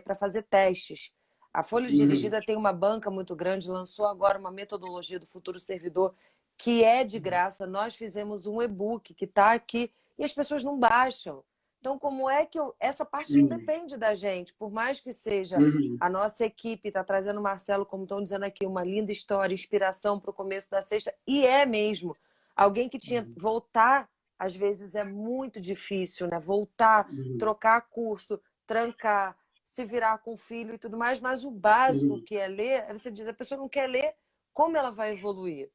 para fazer testes. A Folha uhum, Dirigida tem uma banca muito grande, lançou agora uma metodologia do futuro servidor que é de graça. Nós fizemos um e-book que está aqui e as pessoas não baixam. Então, como é que essa parte não uhum, depende da gente, por mais que seja uhum, a nossa equipe, está trazendo o Marcelo, como estão dizendo aqui, uma linda história, inspiração para o começo da sexta, e é mesmo. Alguém que tinha voltar, às vezes é muito difícil, né? Voltar, uhum, trocar curso, trancar, se virar com o filho e tudo mais, mas o básico uhum. que é ler, você diz, a pessoa não quer ler, como ela vai evoluir?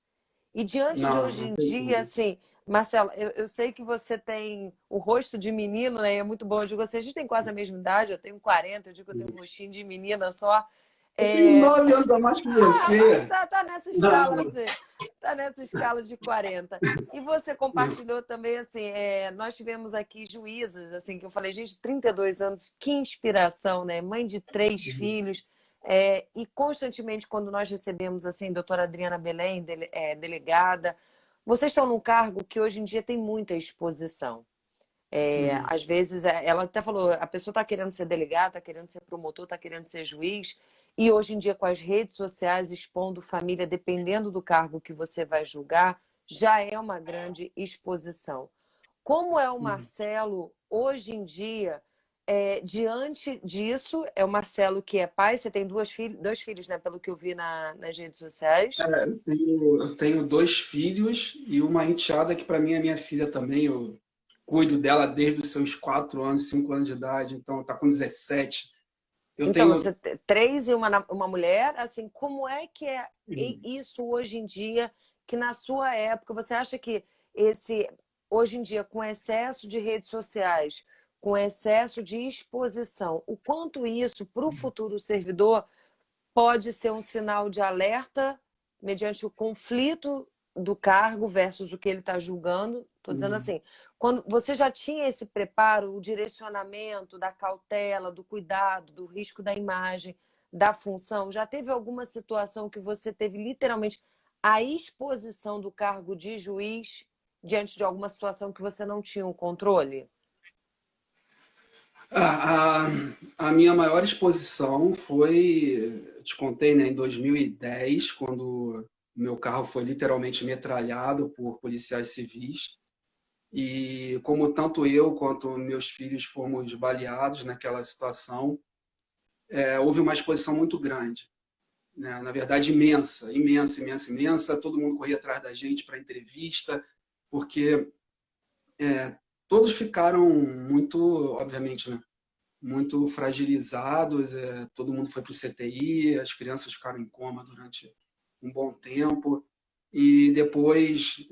E diante de Não, hoje não em tem dia, como. assim, Marcelo, eu sei que você tem o rosto de menino, né? E é muito bom. Eu digo assim, a gente tem quase a mesma idade, eu tenho 40, eu digo que eu tenho um rostinho de menina só. Eu tenho É, 9 anos a mais que mas você. tá nessa escala, Não. assim, tá nessa escala de 40. E você compartilhou também, assim, nós tivemos aqui juízas, assim, que eu falei, gente, 32 anos, que inspiração, né? Mãe de 3 filhos. E constantemente, quando nós recebemos, assim, doutora Adriana Belém, delegada, vocês estão num cargo que hoje em dia tem muita exposição. Uhum, Às vezes, ela até falou, a pessoa está querendo ser delegada, está querendo ser promotor, está querendo ser juiz, e hoje em dia, com as redes sociais expondo família, dependendo do cargo que você vai julgar, já é uma grande exposição. Como é o uhum. Marcelo hoje em dia, diante disso? É o Marcelo que é pai, você tem 2 filhos, né? Pelo que eu vi nas redes sociais. Eu tenho 2 filhos e uma enteada que para mim é minha filha também. Eu cuido dela desde os seus 4 anos, 5 anos de idade, então está com 17. Eu Então, tenho. você 3 e uma mulher, assim, como é que é isso hoje em dia, que na sua época, você acha que esse, hoje em dia, com excesso de redes sociais, com excesso de exposição, o quanto isso, para o futuro servidor, pode ser um sinal de alerta mediante o conflito do cargo versus o que ele está julgando? Estou dizendo assim, quando você já tinha esse preparo, o direcionamento da cautela, do cuidado, do risco da imagem, da função, já teve alguma situação que você teve literalmente a exposição do cargo de juiz diante de alguma situação que você não tinha o controle? A, a minha maior exposição foi, eu te contei, né, em 2010, quando o meu carro foi literalmente metralhado por policiais civis. E como tanto eu quanto meus filhos fomos baleados naquela situação, houve uma exposição muito grande, né? Na verdade, imensa, imensa, imensa, imensa. Todo mundo corria atrás da gente para entrevista, porque todos ficaram muito, obviamente, né? Muito fragilizados. Todo mundo foi para o CTI, as crianças ficaram em coma durante um bom tempo. E depois,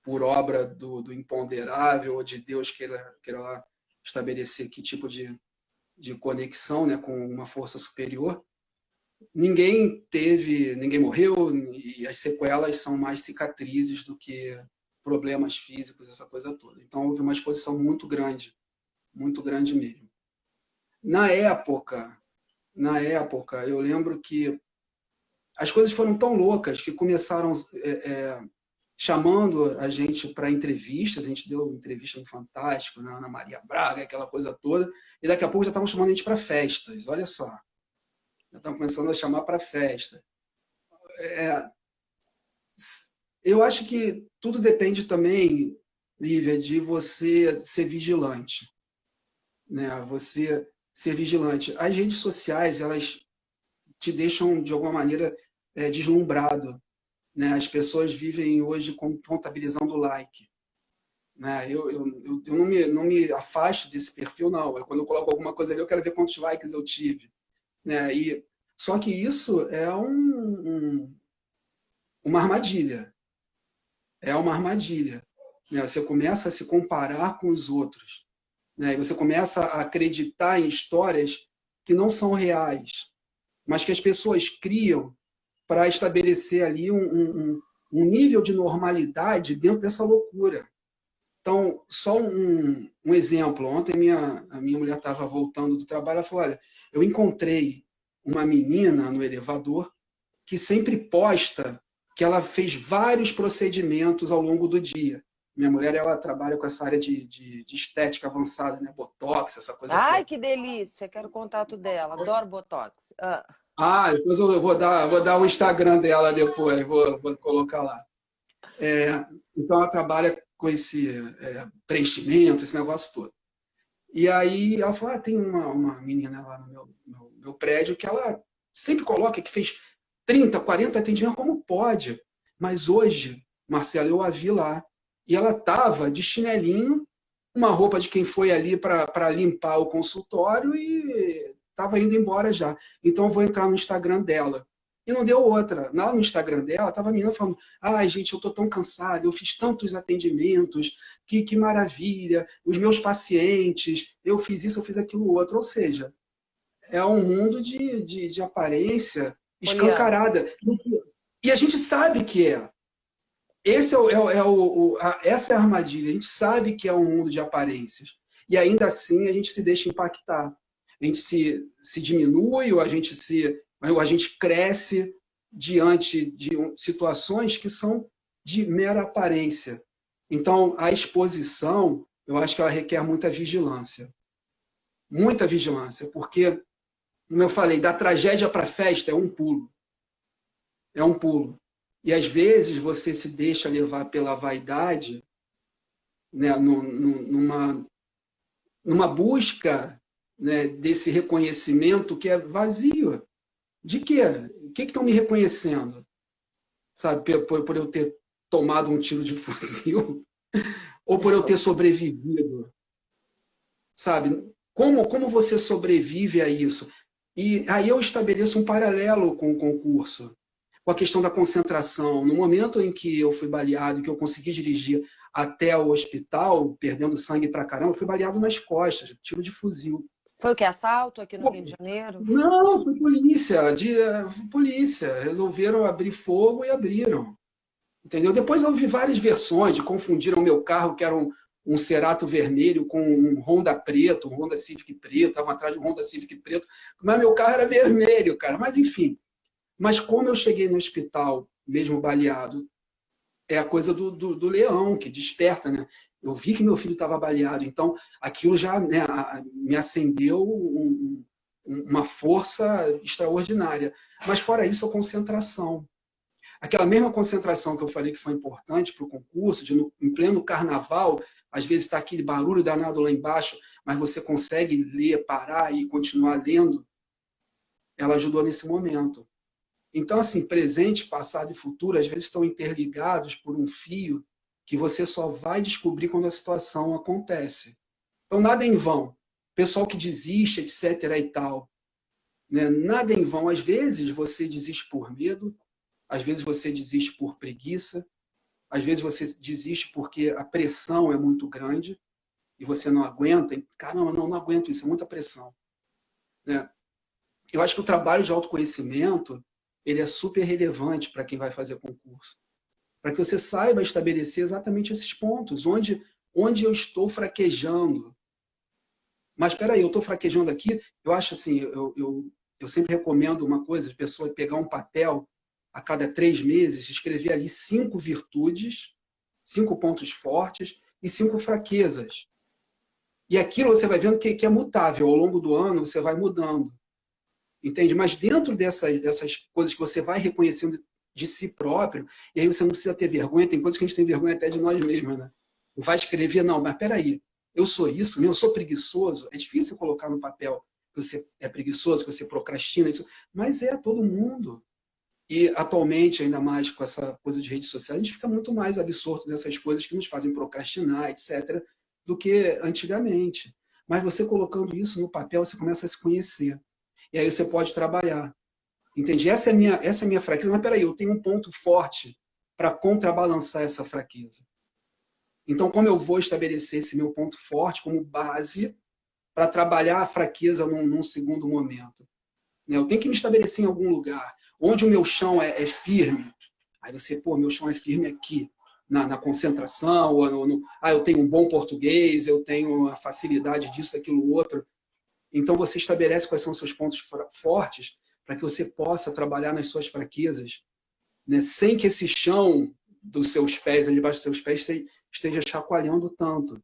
por obra do imponderável ou de Deus queira lá estabelecer que tipo de conexão, né, com uma força superior, ninguém morreu, e as sequelas são mais cicatrizes do que problemas físicos, essa coisa toda. Então houve uma exposição muito grande mesmo. Na época, eu lembro que as coisas foram tão loucas que começaram chamando a gente para entrevistas. A gente deu entrevista no Fantástico, na Ana Maria Braga, aquela coisa toda, e daqui a pouco já estavam chamando a gente para festas. Olha só, já estão começando a chamar para festa. Eu acho que tudo depende também. Lívia, de você ser vigilante, né? Você ser vigilante. As redes sociais, elas te deixam, de alguma maneira, deslumbrado, né? As pessoas vivem hoje contabilizando like, né? Eu não me afasto desse perfil, não. Quando eu coloco alguma coisa ali, eu quero ver quantos likes eu tive, né? Só que isso é uma armadilha. É uma armadilha, né? Você começa a se comparar com os outros, né? E você começa a acreditar em histórias que não são reais, mas que as pessoas criam para estabelecer ali um nível de normalidade dentro dessa loucura. Então, só um exemplo. Ontem a minha mulher estava voltando do trabalho, ela falou, olha, eu encontrei uma menina no elevador que sempre posta que ela fez vários procedimentos ao longo do dia. Minha mulher, ela trabalha com essa área de estética avançada, né? Botox, essa coisa Ai, toda. que delícia! Quero o contato dela. Adoro Botox. Ah. Depois eu vou dar o Instagram dela depois, vou colocar lá. Então, ela trabalha com esse preenchimento, esse negócio todo. E aí ela falou, tem uma menina lá no meu prédio que ela sempre coloca que fez 30, 40 atendimentos, como pode? Mas hoje, Marcelo, eu a vi lá. E ela estava de chinelinho, uma roupa de quem foi ali para limpar o consultório e estava indo embora já. Então eu vou entrar no Instagram dela. E não deu outra. Lá no Instagram dela, estava a menina falando, ai, gente, eu estou tão cansada, eu fiz tantos atendimentos, que maravilha, os meus pacientes, eu fiz isso, eu fiz aquilo outro. Ou seja, é um mundo de aparência Poliana. escancarada. E a gente sabe que é. Essa é a armadilha. A gente sabe que é um mundo de aparências. E ainda assim a gente se deixa impactar. A gente se diminui, ou a gente cresce diante de situações que são de mera aparência. Então, a exposição, eu acho que ela requer muita vigilância. Muita vigilância, porque, como eu falei, da tragédia para a festa é um pulo. É um pulo. E às vezes você se deixa levar pela vaidade, né, numa busca, né, desse reconhecimento que é vazio. De quê? O que estão me reconhecendo? Sabe, por eu ter tomado um tiro de fuzil? Ou por eu ter sobrevivido? Sabe? Como você sobrevive a isso? E aí eu estabeleço um paralelo com o concurso, com a questão da concentração. No momento em que eu fui baleado, que eu consegui dirigir até o hospital, perdendo sangue pra caramba, eu fui baleado nas costas, tiro de fuzil. Foi o que? Assalto aqui no Rio de Janeiro? Não, foi polícia. Polícia. Resolveram abrir fogo e abriram. Entendeu? Depois eu vi várias versões de confundiram o meu carro, que era um Cerato vermelho, com um Honda preto, um Honda Civic preto, estavam atrás de um Honda Civic preto, mas meu carro era vermelho, cara. Mas enfim. Mas como eu cheguei no hospital, mesmo baleado, é a coisa do leão, que desperta, né? Eu vi que meu filho estava baleado, então aquilo já, né, me acendeu uma força extraordinária. Mas fora isso, a concentração. Aquela mesma concentração que eu falei que foi importante para o concurso, em pleno carnaval, às vezes está aquele barulho danado lá embaixo, mas você consegue ler, parar e continuar lendo, ela ajudou nesse momento. Então, assim, presente, passado e futuro, às vezes estão interligados por um fio que você só vai descobrir quando a situação acontece. Então, nada em vão. Pessoal que desiste, etc. e tal, né? Nada em vão. Às vezes você desiste por medo, às vezes você desiste por preguiça, às vezes você desiste porque a pressão é muito grande e você não aguenta. Caramba, não aguento isso, é muita pressão, né? Eu acho que o trabalho de autoconhecimento ele é super relevante para quem vai fazer concurso. Para que você saiba estabelecer exatamente esses pontos, onde eu estou fraquejando. Mas espera aí, eu estou fraquejando aqui, eu acho assim, eu sempre recomendo uma coisa, a pessoa pegar um papel a cada 3 meses, escrever ali 5 virtudes, 5 pontos fortes e 5 fraquezas. E aquilo você vai vendo que é mutável, ao longo do ano você vai mudando. Entende? Mas dentro dessas coisas que você vai reconhecendo de si próprio, e aí você não precisa ter vergonha, tem coisas que a gente tem vergonha até de nós mesmos, né? vai escrever, não, mas peraí, eu sou isso mesmo, eu sou preguiçoso. É difícil colocar no papel que você é preguiçoso, que você procrastina, isso, mas é todo mundo. E atualmente, ainda mais com essa coisa de redes sociais, a gente fica muito mais absorto nessas coisas que nos fazem procrastinar, etc., do que antigamente. Mas você colocando isso no papel, você começa a se conhecer. E aí você pode trabalhar. Entende? Essa é a minha fraqueza. Mas peraí, eu tenho um ponto forte para contrabalançar essa fraqueza. Então, como eu vou estabelecer esse meu ponto forte como base para trabalhar a fraqueza num segundo momento? Eu tenho que me estabelecer em algum lugar onde o meu chão é firme. Aí você, pô, meu chão é firme aqui, na concentração, eu tenho um bom português, eu tenho a facilidade disso, daquilo, outro. Então você estabelece quais são os seus pontos fortes para que você possa trabalhar nas suas fraquezas, né, sem que esse chão dos seus pés, ali debaixo dos seus pés, esteja chacoalhando tanto.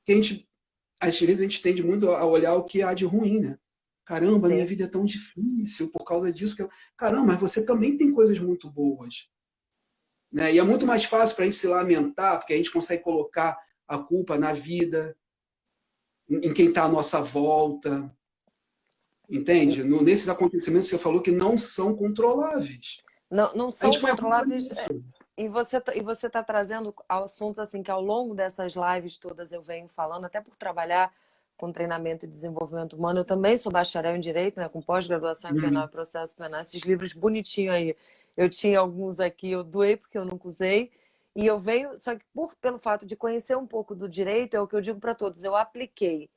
Porque às vezes a gente tende muito a olhar o que há de ruim, né? Caramba, minha Sim. vida é tão difícil por causa disso. Caramba, mas você também tem coisas muito boas. Né? E é muito mais fácil para a gente se lamentar, porque a gente consegue colocar a culpa na vida, em quem está à nossa volta. Entende? Nesses acontecimentos que você falou que não são controláveis. Não, não A são gente põe a culpa controláveis. nisso. E você tá trazendo assuntos assim que ao longo dessas lives todas eu venho falando, até por trabalhar com treinamento e desenvolvimento humano. Eu também sou bacharel em Direito, né, com pós-graduação em Penal e Processo Penal. Esses livros bonitinhos aí. Eu tinha alguns aqui, eu doei porque eu nunca usei. E eu venho, só que pelo fato de conhecer um pouco do direito, é o que eu digo para todos, eu apliquei.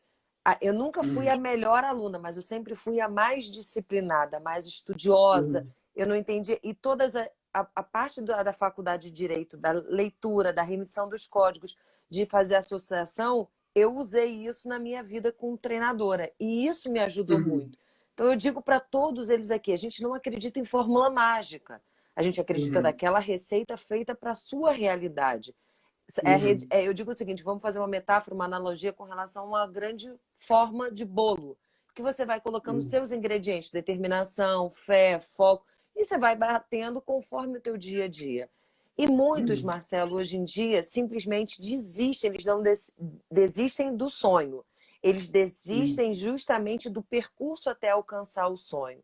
Eu nunca fui a melhor aluna, mas eu sempre fui a mais disciplinada, mais estudiosa. Eu não entendi. E a parte da faculdade de Direito, da leitura, da remissão dos códigos, de fazer associação, eu usei isso na minha vida como treinadora. E isso me ajudou muito. Então, eu digo para todos eles aqui: a gente não acredita em fórmula mágica. A gente acredita naquela receita feita para a sua realidade. Eu digo o seguinte: vamos fazer uma metáfora, uma analogia com relação a uma grande forma de bolo, que você vai colocando seus ingredientes, determinação, fé, foco, e você vai batendo conforme o teu dia a dia. E muitos, Marcelo, hoje em dia, simplesmente desistem, eles não desistem do sonho. Eles desistem justamente do percurso até alcançar o sonho.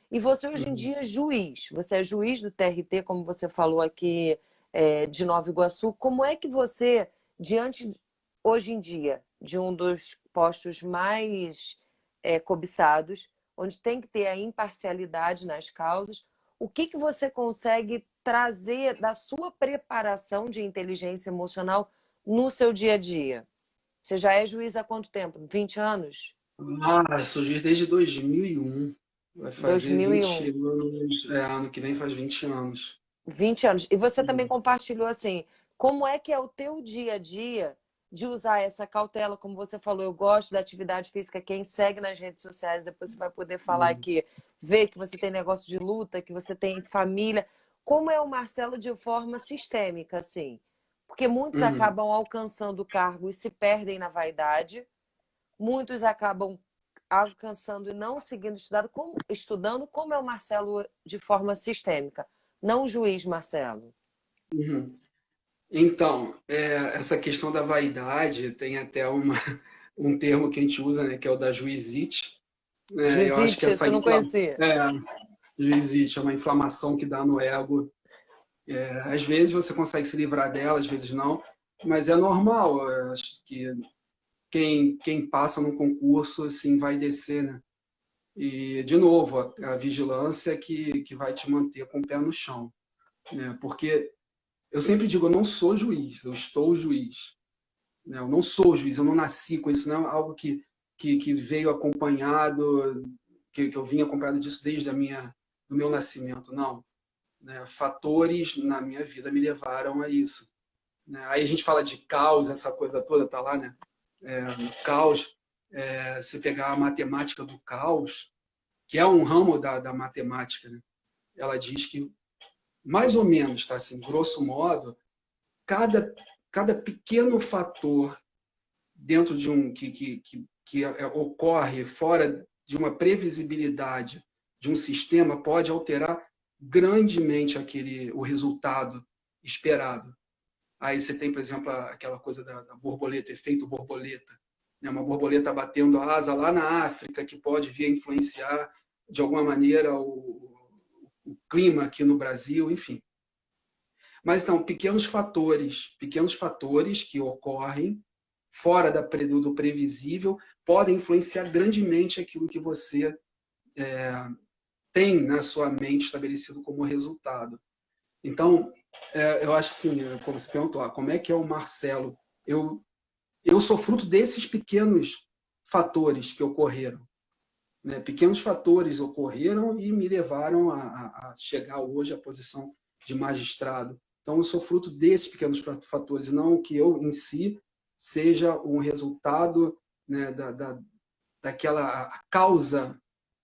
E você hoje em dia é juiz. Você é juiz do TRT, como você falou aqui, de Nova Iguaçu. Como é que você, diante, hoje em dia, de um dos postos mais cobiçados, onde tem que ter a imparcialidade nas causas, o que você consegue trazer da sua preparação de inteligência emocional no seu dia a dia? Você já é juiz há quanto tempo? 20 anos? Sou juiz desde 2001. Vai fazer 20 2001. anos. Ano que vem faz 20 anos. 20 anos. E você também compartilhou assim, como é que é o teu dia a dia de usar essa cautela, como você falou, eu gosto da atividade física, quem segue nas redes sociais, depois você vai poder falar aqui, ver que você tem negócio de luta, que você tem família. Como é o Marcelo de forma sistêmica, assim? Porque muitos acabam alcançando o cargo e se perdem na vaidade, muitos acabam alcançando e não seguindo estudando, como é o Marcelo de forma sistêmica, não o juiz Marcelo. Então, essa questão da vaidade tem até um termo que a gente usa, né, que é o da juizite. Né? Eu acho que Juizite, essa isso eu não conhecia. juizite é uma inflamação que dá no ego. Às vezes você consegue se livrar dela, às vezes não, mas é normal. Eu acho que quem passa no concurso assim vai descer, né? E de novo a vigilância que vai te manter com o pé no chão, né? Porque eu sempre digo, eu não sou juiz, eu estou juiz, né? Eu não sou juiz, eu não nasci com isso, não é algo que veio acompanhado, que eu vim acompanhado disso desde do meu nascimento, não. Né? Fatores na minha vida me levaram a isso. Né? Aí a gente fala de caos, essa coisa toda tá lá, né? No caos, se pegar a matemática do caos, que é um ramo da matemática, né? Ela diz que, mais ou menos, tá assim, grosso modo, cada pequeno fator dentro de que ocorre fora de uma previsibilidade de um sistema pode alterar grandemente o resultado esperado. Aí você tem, por exemplo, aquela coisa da borboleta, efeito borboleta, né? Uma borboleta batendo a asa lá na África, que pode vir a influenciar de alguma maneira o clima aqui no Brasil, enfim. Mas então, pequenos fatores que ocorrem fora do previsível podem influenciar grandemente aquilo que você tem na sua mente estabelecido como resultado. Então, eu acho assim, como você perguntou, como é que é o Marcelo? Eu sou fruto desses pequenos fatores que ocorreram. Né? Pequenos fatores ocorreram e me levaram a chegar hoje à posição de magistrado. Então, eu sou fruto desses pequenos fatores, não que eu, em si, seja um resultado, né, daquela causa.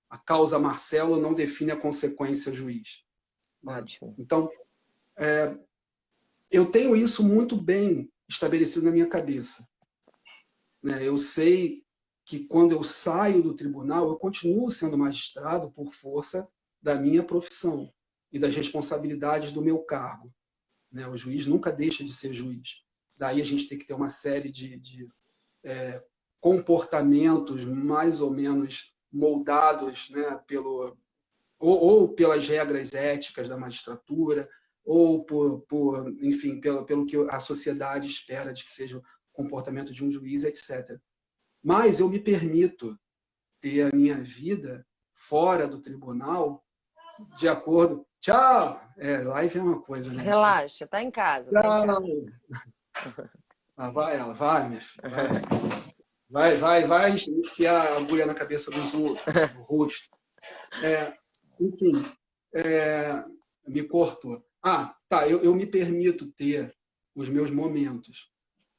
A causa Marcelo não define a consequência juiz. Né? Ótimo. Então, eu tenho isso muito bem estabelecido na minha cabeça. Né? Eu sei que quando eu saio do tribunal, eu continuo sendo magistrado por força da minha profissão e das responsabilidades do meu cargo. Né? O juiz nunca deixa de ser juiz. Daí a gente tem que ter uma série de comportamentos mais ou menos moldados, né, ou pelas regras éticas da magistratura, ou enfim, pelo que a sociedade espera de que seja o comportamento de um juiz, etc. Mas eu me permito ter a minha vida fora do tribunal de acordo... Tchau! Live é uma coisa, né? Relaxa, tá em casa. Tá em casa. Vai ela, vai, minha filha. Vai enfiar a agulha na cabeça dos outros, no rosto. Enfim, me cortou. Tá, eu me permito ter os meus momentos,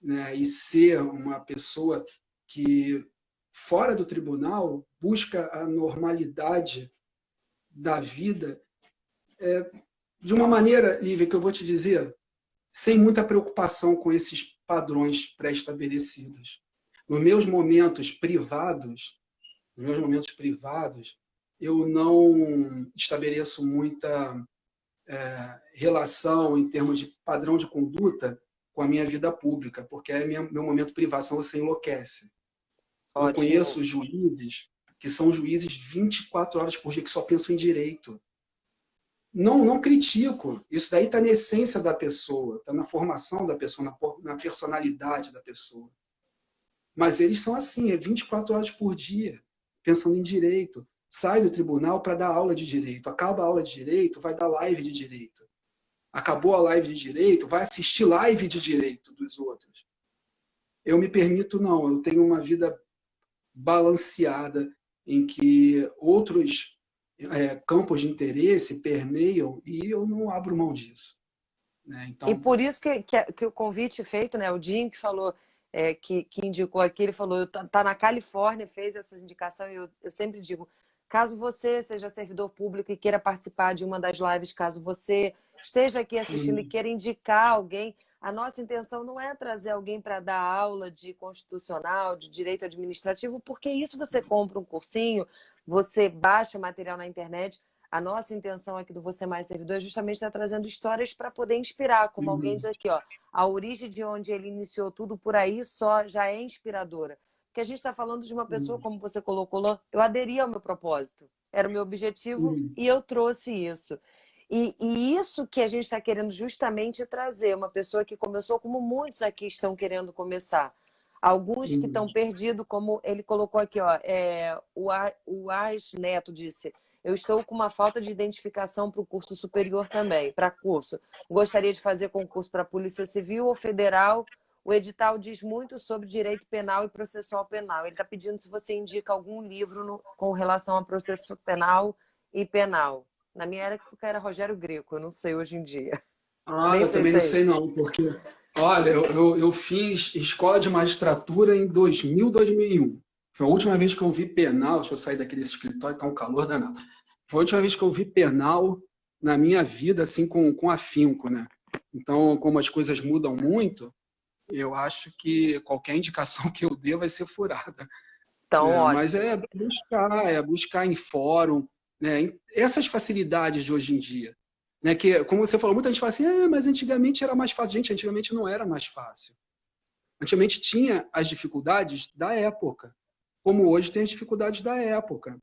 né, e ser uma pessoa que, fora do tribunal, busca a normalidade da vida de uma maneira, Lívia, que eu vou te dizer, sem muita preocupação com esses padrões pré-estabelecidos. Nos meus momentos privados, eu não estabeleço muita relação em termos de padrão de conduta com a minha vida pública, porque é meu momento privado, senão você enlouquece. Ótimo. Eu conheço juízes que são juízes 24 horas por dia, que só pensam em direito. Não critico. Isso daí está na essência da pessoa, está na formação da pessoa, na personalidade da pessoa. Mas eles são assim, 24 horas por dia, pensando em direito. Sai do tribunal para dar aula de direito. Acaba a aula de direito, vai dar live de direito. Acabou a live de direito, vai assistir live de direito dos outros. Eu me permito, não. Eu tenho uma vida balanceada em que outros campos de interesse permeiam e eu não abro mão disso. Né? Então... E por isso que o convite feito, né? O Jim que falou, que indicou aqui, ele falou, tá na Califórnia, fez essa indicação, e eu sempre digo, caso você seja servidor público e queira participar de uma das lives, caso você esteja aqui assistindo e queira indicar alguém, a nossa intenção não é trazer alguém para dar aula de constitucional, de direito administrativo, porque isso você compra um cursinho, você baixa material na internet. A nossa intenção aqui do Você Mais Servidor é justamente estar trazendo histórias para poder inspirar, como alguém diz aqui, ó, a origem de onde ele iniciou tudo por aí só já é inspiradora. Porque a gente está falando de uma pessoa, como você colocou, eu aderi ao meu propósito, era o meu objetivo e eu trouxe isso. E isso que a gente está querendo justamente trazer, uma pessoa que começou como muitos aqui estão querendo começar. Alguns que estão perdidos, como ele colocou aqui, ó, o Ars Neto disse, eu estou com uma falta de identificação para o curso superior também, para curso. Gostaria de fazer concurso para a Polícia Civil ou Federal. O edital diz muito sobre direito penal e processual penal. Ele está pedindo se você indica algum livro com relação a processo penal e penal. Na minha época era Rogério Greco, eu não sei hoje em dia. Eu também não sei não, porque, olha, eu fiz escola de magistratura em 2000, 2001. Foi a última vez que eu vi penal, deixa eu sair daquele escritório, tá um calor danado. Foi a última vez que eu vi penal na minha vida, assim, com afinco, né? Então, como as coisas mudam muito, eu acho que qualquer indicação que eu dê vai ser furada. Então, ótimo. Mas é buscar em fórum, né? Essas facilidades de hoje em dia. né? Que, como você falou, muita gente fala assim, mas antigamente era mais fácil. Gente, antigamente não era mais fácil. Antigamente tinha as dificuldades da época, como hoje tem as dificuldades da época,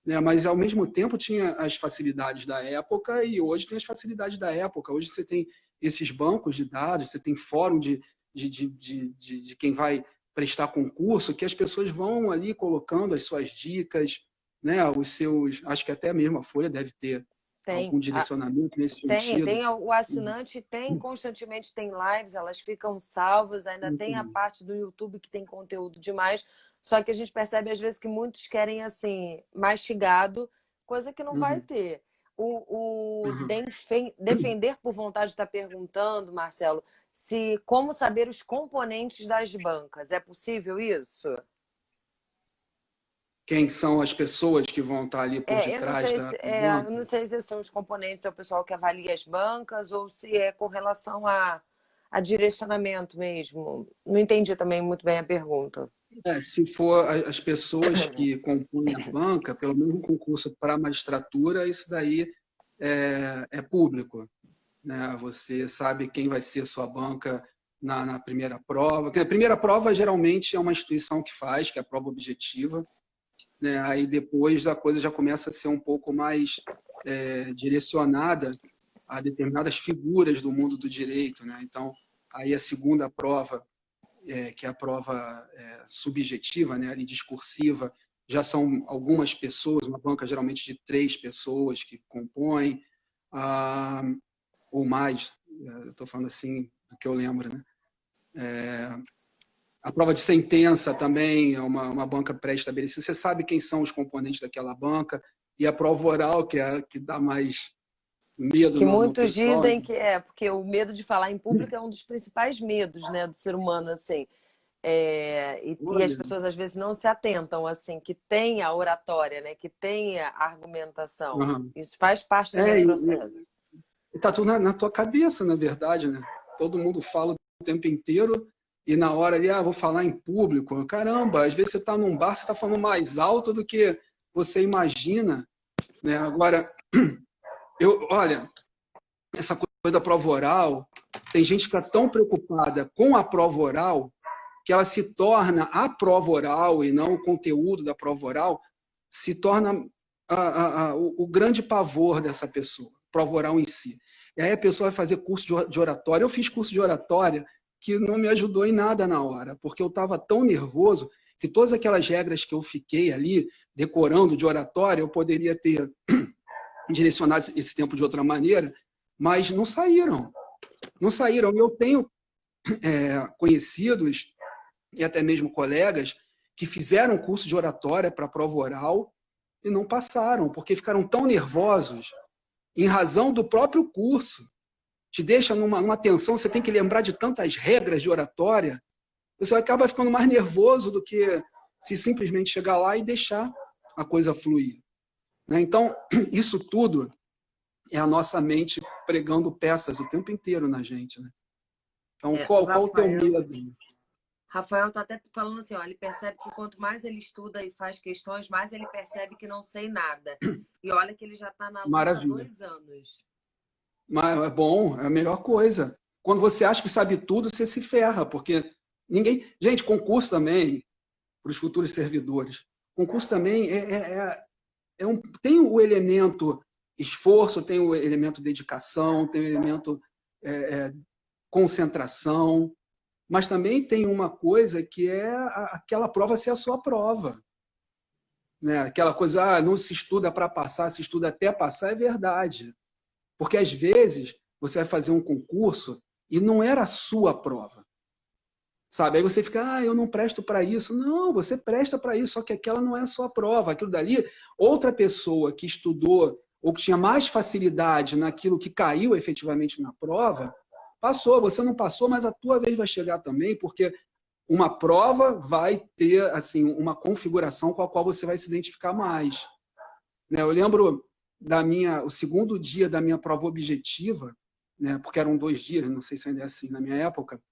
né? Mas, ao mesmo tempo, tinha as facilidades da época e hoje tem as facilidades da época. Hoje você tem esses bancos de dados, você tem fórum de quem vai prestar concurso, que as pessoas vão ali colocando as suas dicas, né? Os seus, acho que até mesmo a Folha deve ter Tem. algum direcionamento nesse Tem, sentido. o assinante tem, constantemente tem lives, elas ficam salvas, ainda Muito tem a bom. parte do YouTube que tem conteúdo demais, só que a gente percebe às vezes que muitos querem assim, mastigado, coisa que não vai Uhum, ter. O uhum. Defender por Vontade está perguntando, Marcelo, se como saber os componentes das bancas. É possível isso? Quem são as pessoas que vão estar ali por detrás da Eu banca? não sei se são os componentes, é o pessoal que avalia as bancas ou se é com relação a direcionamento mesmo. Não entendi também muito bem a pergunta. Se for as pessoas que compõem a banca, pelo menos um concurso para magistratura, isso daí é público, né? Você sabe quem vai ser sua banca na primeira prova. Porque a primeira prova geralmente é uma instituição que faz, que é a prova objetiva, né? Aí depois a coisa já começa a ser um pouco mais direcionada a determinadas figuras do mundo do direito, né? Então, aí a segunda prova, que é a prova subjetiva, né, ali discursiva, já são algumas pessoas, uma banca geralmente de 3 pessoas que compõem, ou mais, estou falando assim do que eu lembro, né? A prova de sentença também é uma banca pré-estabelecida. Você sabe quem são os componentes daquela banca. E a prova oral, que é a que dá mais medo Que no muitos pessoal. dizem que porque o medo de falar em público é um dos principais medos, né, do ser humano, assim. E as Olha, pessoas às vezes não se atentam, assim, que tem a oratória, né, que tem a argumentação. uhum. Isso faz parte também do É, processo. e tá tudo na tua cabeça, na verdade, né? Todo mundo fala o tempo inteiro e na hora ali, vou falar em público. Caramba, às vezes você está num bar, você está falando mais alto do que você imagina, né? Agora, olha, essa coisa da prova oral, tem gente que está tão preocupada com a prova oral que ela se torna a prova oral e não o conteúdo da prova oral, se torna o grande pavor dessa pessoa, prova oral em si. E aí a pessoa vai fazer curso de oratória. Eu fiz curso de oratória que não me ajudou em nada na hora, porque eu estava tão nervoso que todas aquelas regras que eu fiquei ali decorando de oratória, eu poderia ter direcionado esse tempo de outra maneira, mas não saíram. Não saíram. Eu tenho conhecidos e até mesmo colegas que fizeram curso de oratória para a prova oral e não passaram, porque ficaram tão nervosos em razão do próprio curso. Te deixa numa tensão, você tem que lembrar de tantas regras de oratória, você acaba ficando mais nervoso do que se simplesmente chegar lá e deixar a coisa fluir. Né? Então, isso tudo é a nossa mente pregando peças o tempo inteiro na gente. Né? Então, O qual o teu medo? Rafael está até falando assim, ó, ele percebe que quanto mais ele estuda e faz questões, mais ele percebe que não sei nada. E olha que ele já está na luta há Maravilha. 2 anos. Mas é bom, é a melhor coisa. Quando você acha que sabe tudo, você se ferra, porque ninguém. Gente, concurso também, para os futuros servidores. Concurso também tem o elemento esforço, tem o elemento dedicação, tem o elemento concentração, mas também tem uma coisa que é aquela prova ser a sua prova. Né? Aquela coisa, não se estuda para passar, se estuda até passar, é verdade. Porque, às vezes, você vai fazer um concurso e não era a sua prova. Sabe? Aí você fica, eu não presto para isso. Não, você presta para isso, só que aquela não é a sua prova. Aquilo dali, outra pessoa que estudou ou que tinha mais facilidade naquilo que caiu efetivamente na prova, passou. Você não passou, mas a tua vez vai chegar também, porque uma prova vai ter assim uma configuração com a qual você vai se identificar mais. Né? Eu lembro o segundo dia da minha prova objetiva, né? Porque eram 2 dias, não sei se ainda é assim na minha época,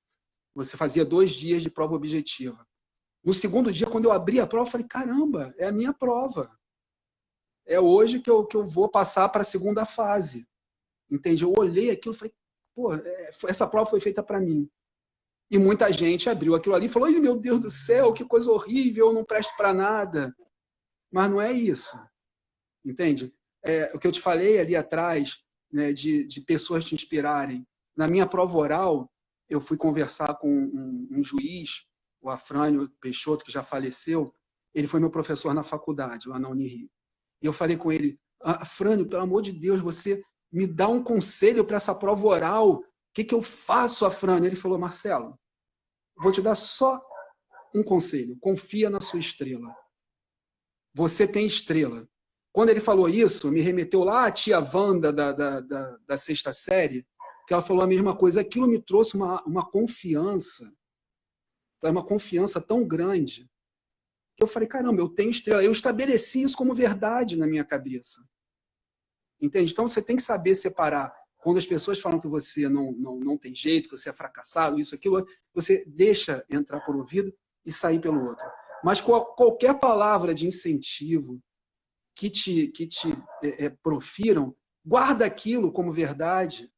você fazia 2 dias de prova objetiva. No segundo dia, quando eu abri a prova, eu falei, caramba, é a minha prova. É hoje que eu vou passar para a segunda fase. Entende? Eu olhei aquilo e falei, pô, essa prova foi feita para mim. E muita gente abriu aquilo ali e falou, meu Deus do céu, que coisa horrível, eu não presto para nada. Mas não é isso. Entende? O que eu te falei ali atrás, né, de pessoas te inspirarem. Na minha prova oral, eu fui conversar com um juiz, o Afrânio Peixoto, que já faleceu. Ele foi meu professor na faculdade, lá na Unirio. E eu falei com ele, Afrânio, pelo amor de Deus, você me dá um conselho para essa prova oral. O que eu faço, Afrânio? Ele falou, Marcelo, vou te dar só um conselho. Confia na sua estrela. Você tem estrela. Quando ele falou isso, me remeteu lá a tia Wanda da sexta série, que ela falou a mesma coisa. Aquilo me trouxe uma confiança tão grande, que eu falei, caramba, eu tenho estrela. Eu estabeleci isso como verdade na minha cabeça. Entende? Então você tem que saber separar. Quando as pessoas falam que você não tem jeito, que você é fracassado, isso, aquilo, você deixa entrar por um ouvido e sair pelo outro. Mas qualquer palavra de incentivo que te profiram, guarda aquilo como verdade.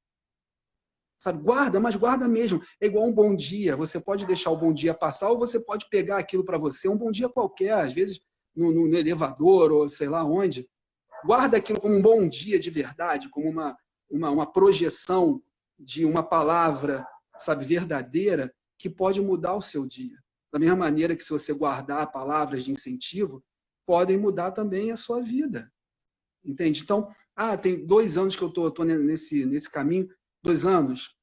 Sabe? Guarda, mas guarda mesmo. É igual um bom dia. Você pode deixar o bom dia passar ou você pode pegar aquilo para você, um bom dia qualquer, às vezes no elevador ou sei lá onde. Guarda aquilo como um bom dia de verdade, como uma projeção de uma palavra, sabe, verdadeira, que pode mudar o seu dia. Da mesma maneira que se você guardar palavras de incentivo, podem mudar também a sua vida. Entende? Então, tem 2 anos que eu estou nesse caminho, 2 anos,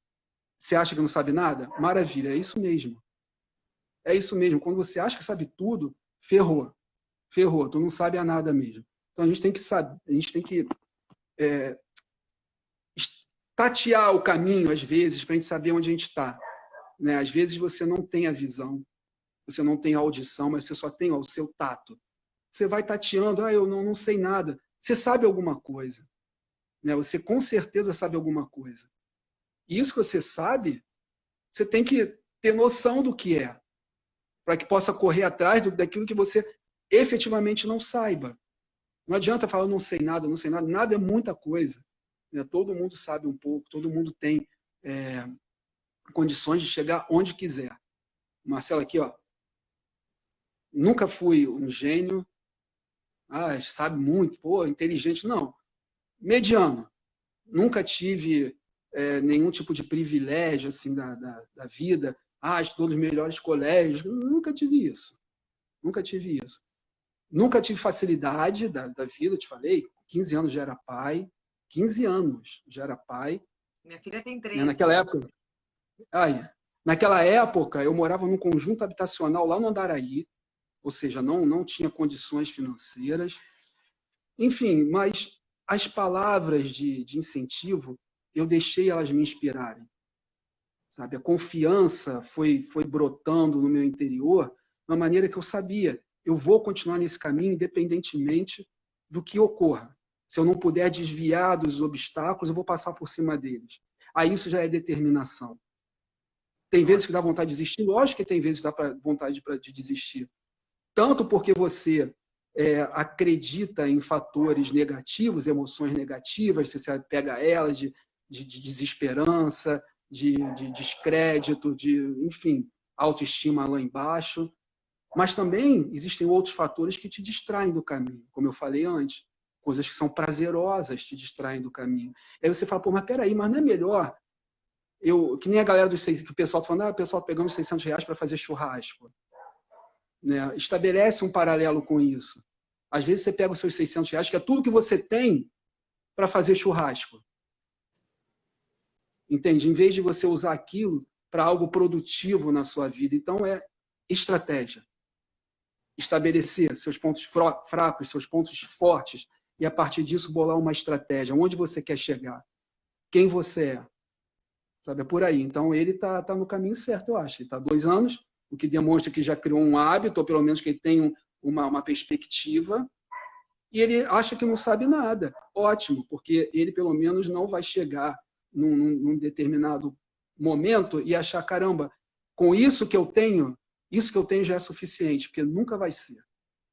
você acha que não sabe nada? Maravilha, é isso mesmo. É isso mesmo. Quando você acha que sabe tudo, ferrou. Ferrou, tu não sabe a nada mesmo. Então a gente tem que saber, a gente tem que tatear o caminho, às vezes, para a gente saber onde a gente está. Né? Às vezes você não tem a visão, você não tem a audição, mas você só tem o seu tato. Você vai tateando, eu não sei nada. Você sabe alguma coisa. Né? Você com certeza sabe alguma coisa. E isso que você sabe, você tem que ter noção do que é, para que possa correr atrás daquilo que você efetivamente não saiba. Não adianta falar, não sei nada, nada é muita coisa. Né? Todo mundo sabe um pouco, todo mundo tem condições de chegar onde quiser. Marcelo aqui, nunca fui um gênio, sabe muito, inteligente, não. Mediano. Nunca tive nenhum tipo de privilégio assim, da vida, estudou nos melhores colégios, nunca tive isso. Nunca tive isso. Nunca tive facilidade da vida, te falei, com 15 anos já era pai, 15 anos já era pai. Minha filha tem 13. Naquela época, eu morava num conjunto habitacional lá no Andaraí, ou seja, não tinha condições financeiras. Enfim, mas as palavras de incentivo, eu deixei elas me inspirarem. Sabe? A confiança foi brotando no meu interior de uma maneira que eu sabia, eu vou continuar nesse caminho independentemente do que ocorra. Se eu não puder desviar dos obstáculos, eu vou passar por cima deles. Aí isso já é determinação. Tem vezes que dá vontade de desistir, lógico que tem vezes que dá vontade de desistir. Tanto porque você acredita em fatores negativos, emoções negativas, você pega a elas de desesperança, de descrédito, enfim, autoestima lá embaixo. Mas também existem outros fatores que te distraem do caminho, como eu falei antes. Coisas que são prazerosas te distraem do caminho. Aí você fala, mas peraí, mas não é melhor? Que nem a galera dos 600, que o pessoal está falando, o pessoal pegando R$600 para fazer churrasco. Né? Estabelece um paralelo com isso. Às vezes você pega os seus R$600, que é tudo que você tem para fazer churrasco. Entende? Em vez de você usar aquilo para algo produtivo na sua vida. Então, é estratégia. Estabelecer seus pontos fracos, seus pontos fortes, e a partir disso bolar uma estratégia. Onde você quer chegar? Quem você é? Sabe? É por aí. Então, ele está no caminho certo, eu acho. Ele está há 2 anos, o que demonstra que já criou um hábito, ou pelo menos que ele tem uma perspectiva, e ele acha que não sabe nada. Ótimo, porque ele, pelo menos, não vai chegar num determinado momento e achar, caramba, com isso que eu tenho já é suficiente, porque nunca vai ser.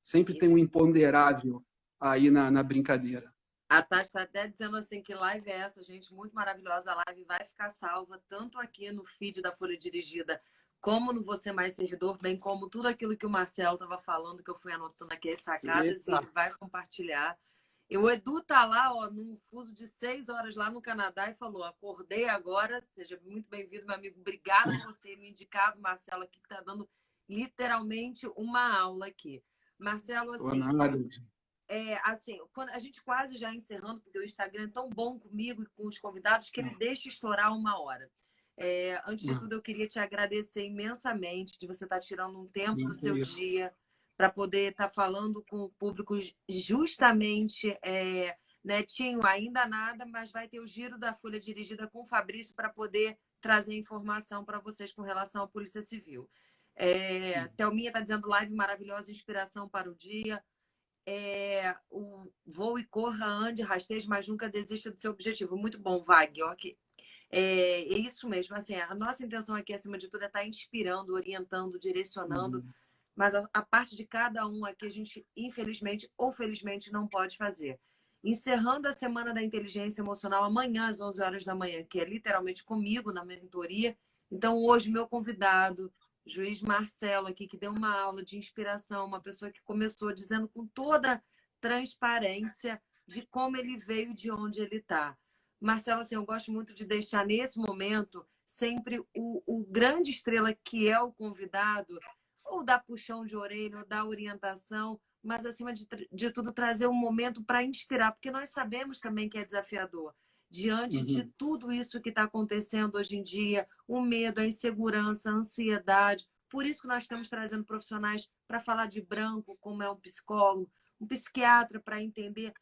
Sempre tem um imponderável aí na brincadeira. A Tati está até dizendo assim que live é essa, gente, muito maravilhosa. A live vai ficar salva tanto aqui no feed da Folha Dirigida, como no Você Mais Servidor, bem como tudo aquilo que o Marcelo estava falando, que eu fui anotando aqui as sacadas, e Eita. ele vai compartilhar. E o Edu tá lá, ó, num fuso de 6 horas lá no Canadá e falou: acordei agora, seja muito bem-vindo, meu amigo. Obrigada por ter me indicado, Marcelo, aqui que está dando literalmente uma aula aqui. Marcelo, Tô assim, na área. assim, quando a gente quase já encerrando, porque o Instagram é tão bom comigo e com os convidados que ele deixa estourar 1 hora. Antes de tudo, eu queria te agradecer imensamente de você estar tirando um tempo do É seu isso. dia para poder estar falando com o público justamente, Netinho, ainda nada, mas vai ter o giro da Folha Dirigida com o Fabrício para poder trazer informação para vocês com relação à Polícia Civil. Thelminha está dizendo live maravilhosa, inspiração para o dia. O voo e corra, ande, rasteje, mas nunca desista do seu objetivo. Muito bom, Vag. Okay. É isso mesmo. Assim, a nossa intenção aqui, acima de tudo, é estar inspirando, orientando, direcionando. Uhum. Mas a parte de cada um aqui, a gente, infelizmente ou felizmente, não pode fazer. Encerrando a Semana da Inteligência Emocional, amanhã, às 11 horas da manhã, que é literalmente comigo na mentoria. Então, hoje, meu convidado, juiz Marcelo aqui, que deu uma aula de inspiração, uma pessoa que começou dizendo com toda transparência de como ele veio, de onde ele está. Marcelo, assim, eu gosto muito de deixar nesse momento sempre o grande estrela que é o convidado, ou dar puxão de orelha, ou dar orientação, mas acima de tudo trazer um momento para inspirar, porque nós sabemos também que é desafiador. Diante de Uhum. tudo isso que está acontecendo hoje em dia, o medo, a insegurança, a ansiedade. Por isso que nós estamos trazendo profissionais para falar de branco, como é um psicólogo, um psiquiatra para entender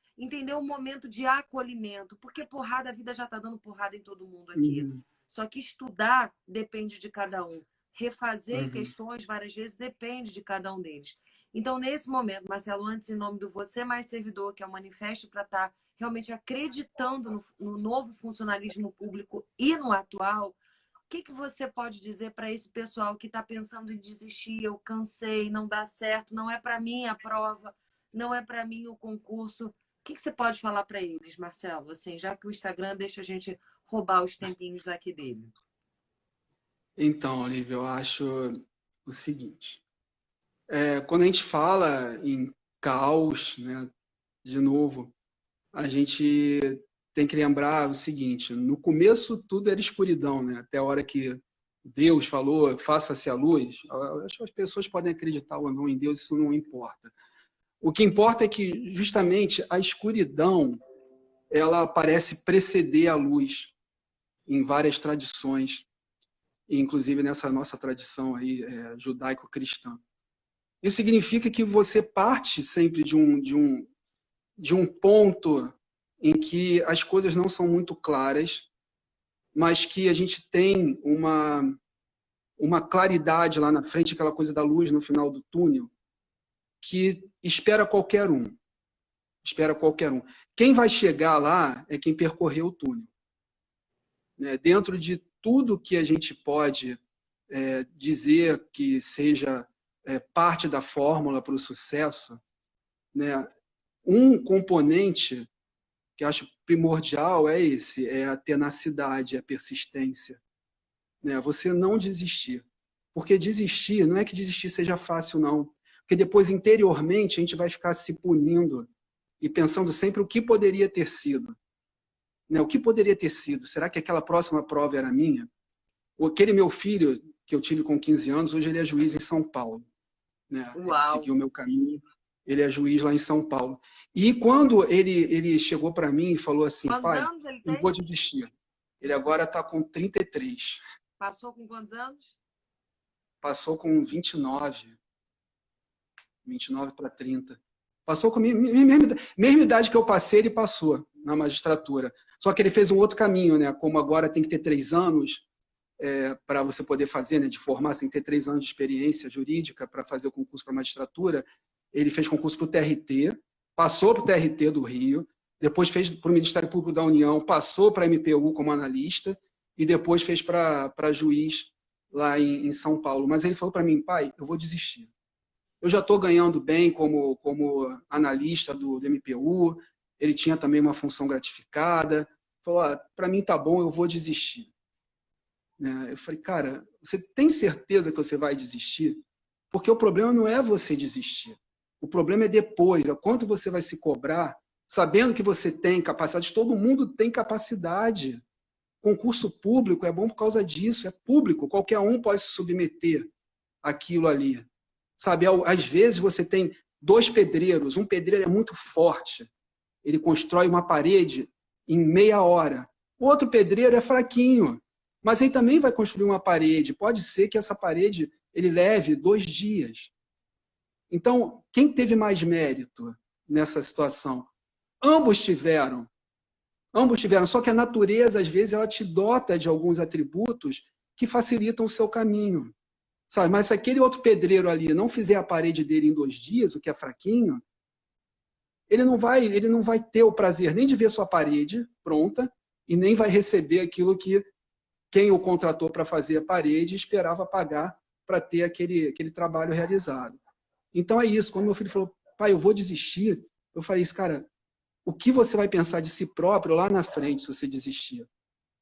um momento de acolhimento, porque porrada, a vida já está dando porrada em todo mundo aqui. Uhum. Só que estudar depende de cada um. Refazer Uhum. questões várias vezes depende de cada um deles. Então, nesse momento, Marcelo, antes, em nome do Você Mais Servidor, que é um manifesto para estar realmente acreditando no novo funcionalismo público e no atual, o que você pode dizer para esse pessoal que está pensando em desistir? Eu cansei, não dá certo, não é para mim a prova, não é para mim o concurso. O que você pode falar para eles, Marcelo? Assim, já que o Instagram deixa a gente roubar os tempinhos daqui dele. Então, Olivia, eu acho o seguinte. Quando a gente fala em caos, né, de novo, a gente tem que lembrar o seguinte: no começo tudo era escuridão, né? Até a hora que Deus falou, faça-se a luz. Acho que as pessoas podem acreditar ou não em Deus, isso não importa. O que importa é que justamente a escuridão ela parece preceder a luz em várias tradições, inclusive nessa nossa tradição aí judaico-cristã. Isso significa que você parte sempre de um ponto em que as coisas não são muito claras, mas que a gente tem uma claridade lá na frente, aquela coisa da luz no final do túnel, que espera qualquer um. Espera qualquer um. Quem vai chegar lá é quem percorreu o túnel. Né? Dentro de tudo que a gente pode dizer que seja parte da fórmula para o sucesso, né? Um componente que eu acho primordial é esse, é a tenacidade, a persistência. Né? Você não desistir. Porque desistir, não é que desistir seja fácil, não. Porque depois, interiormente, a gente vai ficar se punindo e pensando sempre o que poderia ter sido. Né? O que poderia ter sido? Será que aquela próxima prova era minha? Ou aquele meu filho, que eu tive com 15 anos, hoje ele é juiz em São Paulo. Né? Ele Uau! seguiu o meu caminho, ele é juiz lá em São Paulo. E quando ele chegou para mim e falou assim: Quantos pai, anos ele eu tem? vou desistir. Ele agora está com 33. Passou com quantos anos? Passou com 29 para 30. Passou com a mesma idade que eu passei, ele passou na magistratura. Só que ele fez um outro caminho, né? Como agora tem que ter 3 anos para você poder fazer, né? De formar, sem ter 3 anos de experiência jurídica para fazer o concurso para magistratura. Ele fez concurso para o TRT, passou para o TRT do Rio, depois fez para o Ministério Público da União, passou para a MPU como analista e depois fez para juiz lá em São Paulo. Mas ele falou para mim: pai, eu vou desistir. Eu já estou ganhando bem como analista do MPU, ele tinha também uma função gratificada. Falou, para mim tá bom, eu vou desistir. Né? Eu falei, cara, você tem certeza que você vai desistir? Porque o problema não é você desistir. O problema é depois, é quanto você vai se cobrar, sabendo que você tem capacidade. Todo mundo tem capacidade. Concurso público é bom por causa disso, é público, qualquer um pode se submeter àquilo ali. Sabe, às vezes você tem dois pedreiros, um pedreiro é muito forte, ele constrói uma parede em meia hora. O outro pedreiro é fraquinho, mas ele também vai construir uma parede. Pode ser que essa parede ele leve 2 dias. Então, quem teve mais mérito nessa situação? Ambos tiveram. Ambos tiveram, só que a natureza, às vezes, ela te dota de alguns atributos que facilitam o seu caminho. Sabe? Mas se aquele outro pedreiro ali não fizer a parede dele em 2 dias, o que é fraquinho, ele não vai ter o prazer nem de ver sua parede pronta e nem vai receber aquilo que quem o contratou para fazer a parede esperava pagar para ter aquele trabalho realizado. Então é isso. Quando meu filho falou, pai, eu vou desistir, eu falei isso, cara, o que você vai pensar de si próprio lá na frente se você desistir?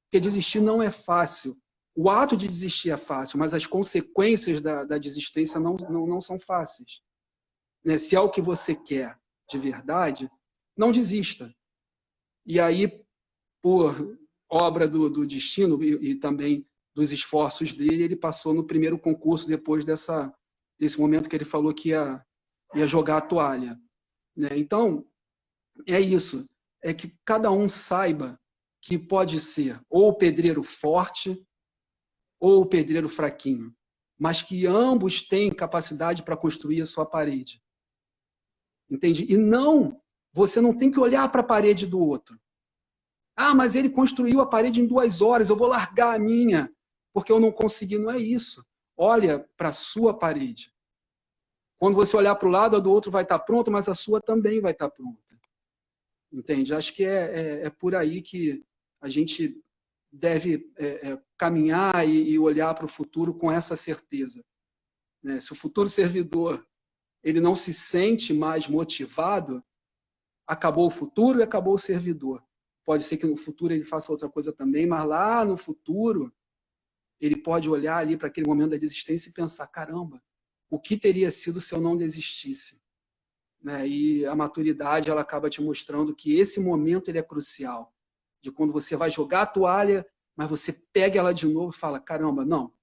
Porque desistir não é fácil. O ato de desistir é fácil, mas as consequências da desistência não são fáceis. Né? Se é o que você quer de verdade, não desista. E aí, por obra do destino e também dos esforços dele, ele passou no primeiro concurso depois desse momento que ele falou que ia jogar a toalha. Né? Então, é isso. É que cada um saiba que pode ser ou o pedreiro forte ou o pedreiro fraquinho, mas que ambos têm capacidade para construir a sua parede. Entende? E você não tem que olhar para a parede do outro. Ah, mas ele construiu a parede em 2 horas, eu vou largar a minha, porque eu não consegui. Não é isso. Olha para a sua parede. Quando você olhar para o lado, a do outro vai estar pronta, mas a sua também vai estar pronta. Entende? Acho que é por aí que a gente deve caminhar e olhar para o futuro com essa certeza. Né? Se o futuro servidor ele não se sente mais motivado, acabou o futuro e acabou o servidor. Pode ser que no futuro ele faça outra coisa também, mas lá no futuro ele pode olhar ali para aquele momento da desistência e pensar, caramba, o que teria sido se eu não desistisse? Né? E a maturidade ela acaba te mostrando que esse momento ele é crucial, de quando você vai jogar a toalha, mas você pega ela de novo e fala, caramba, não,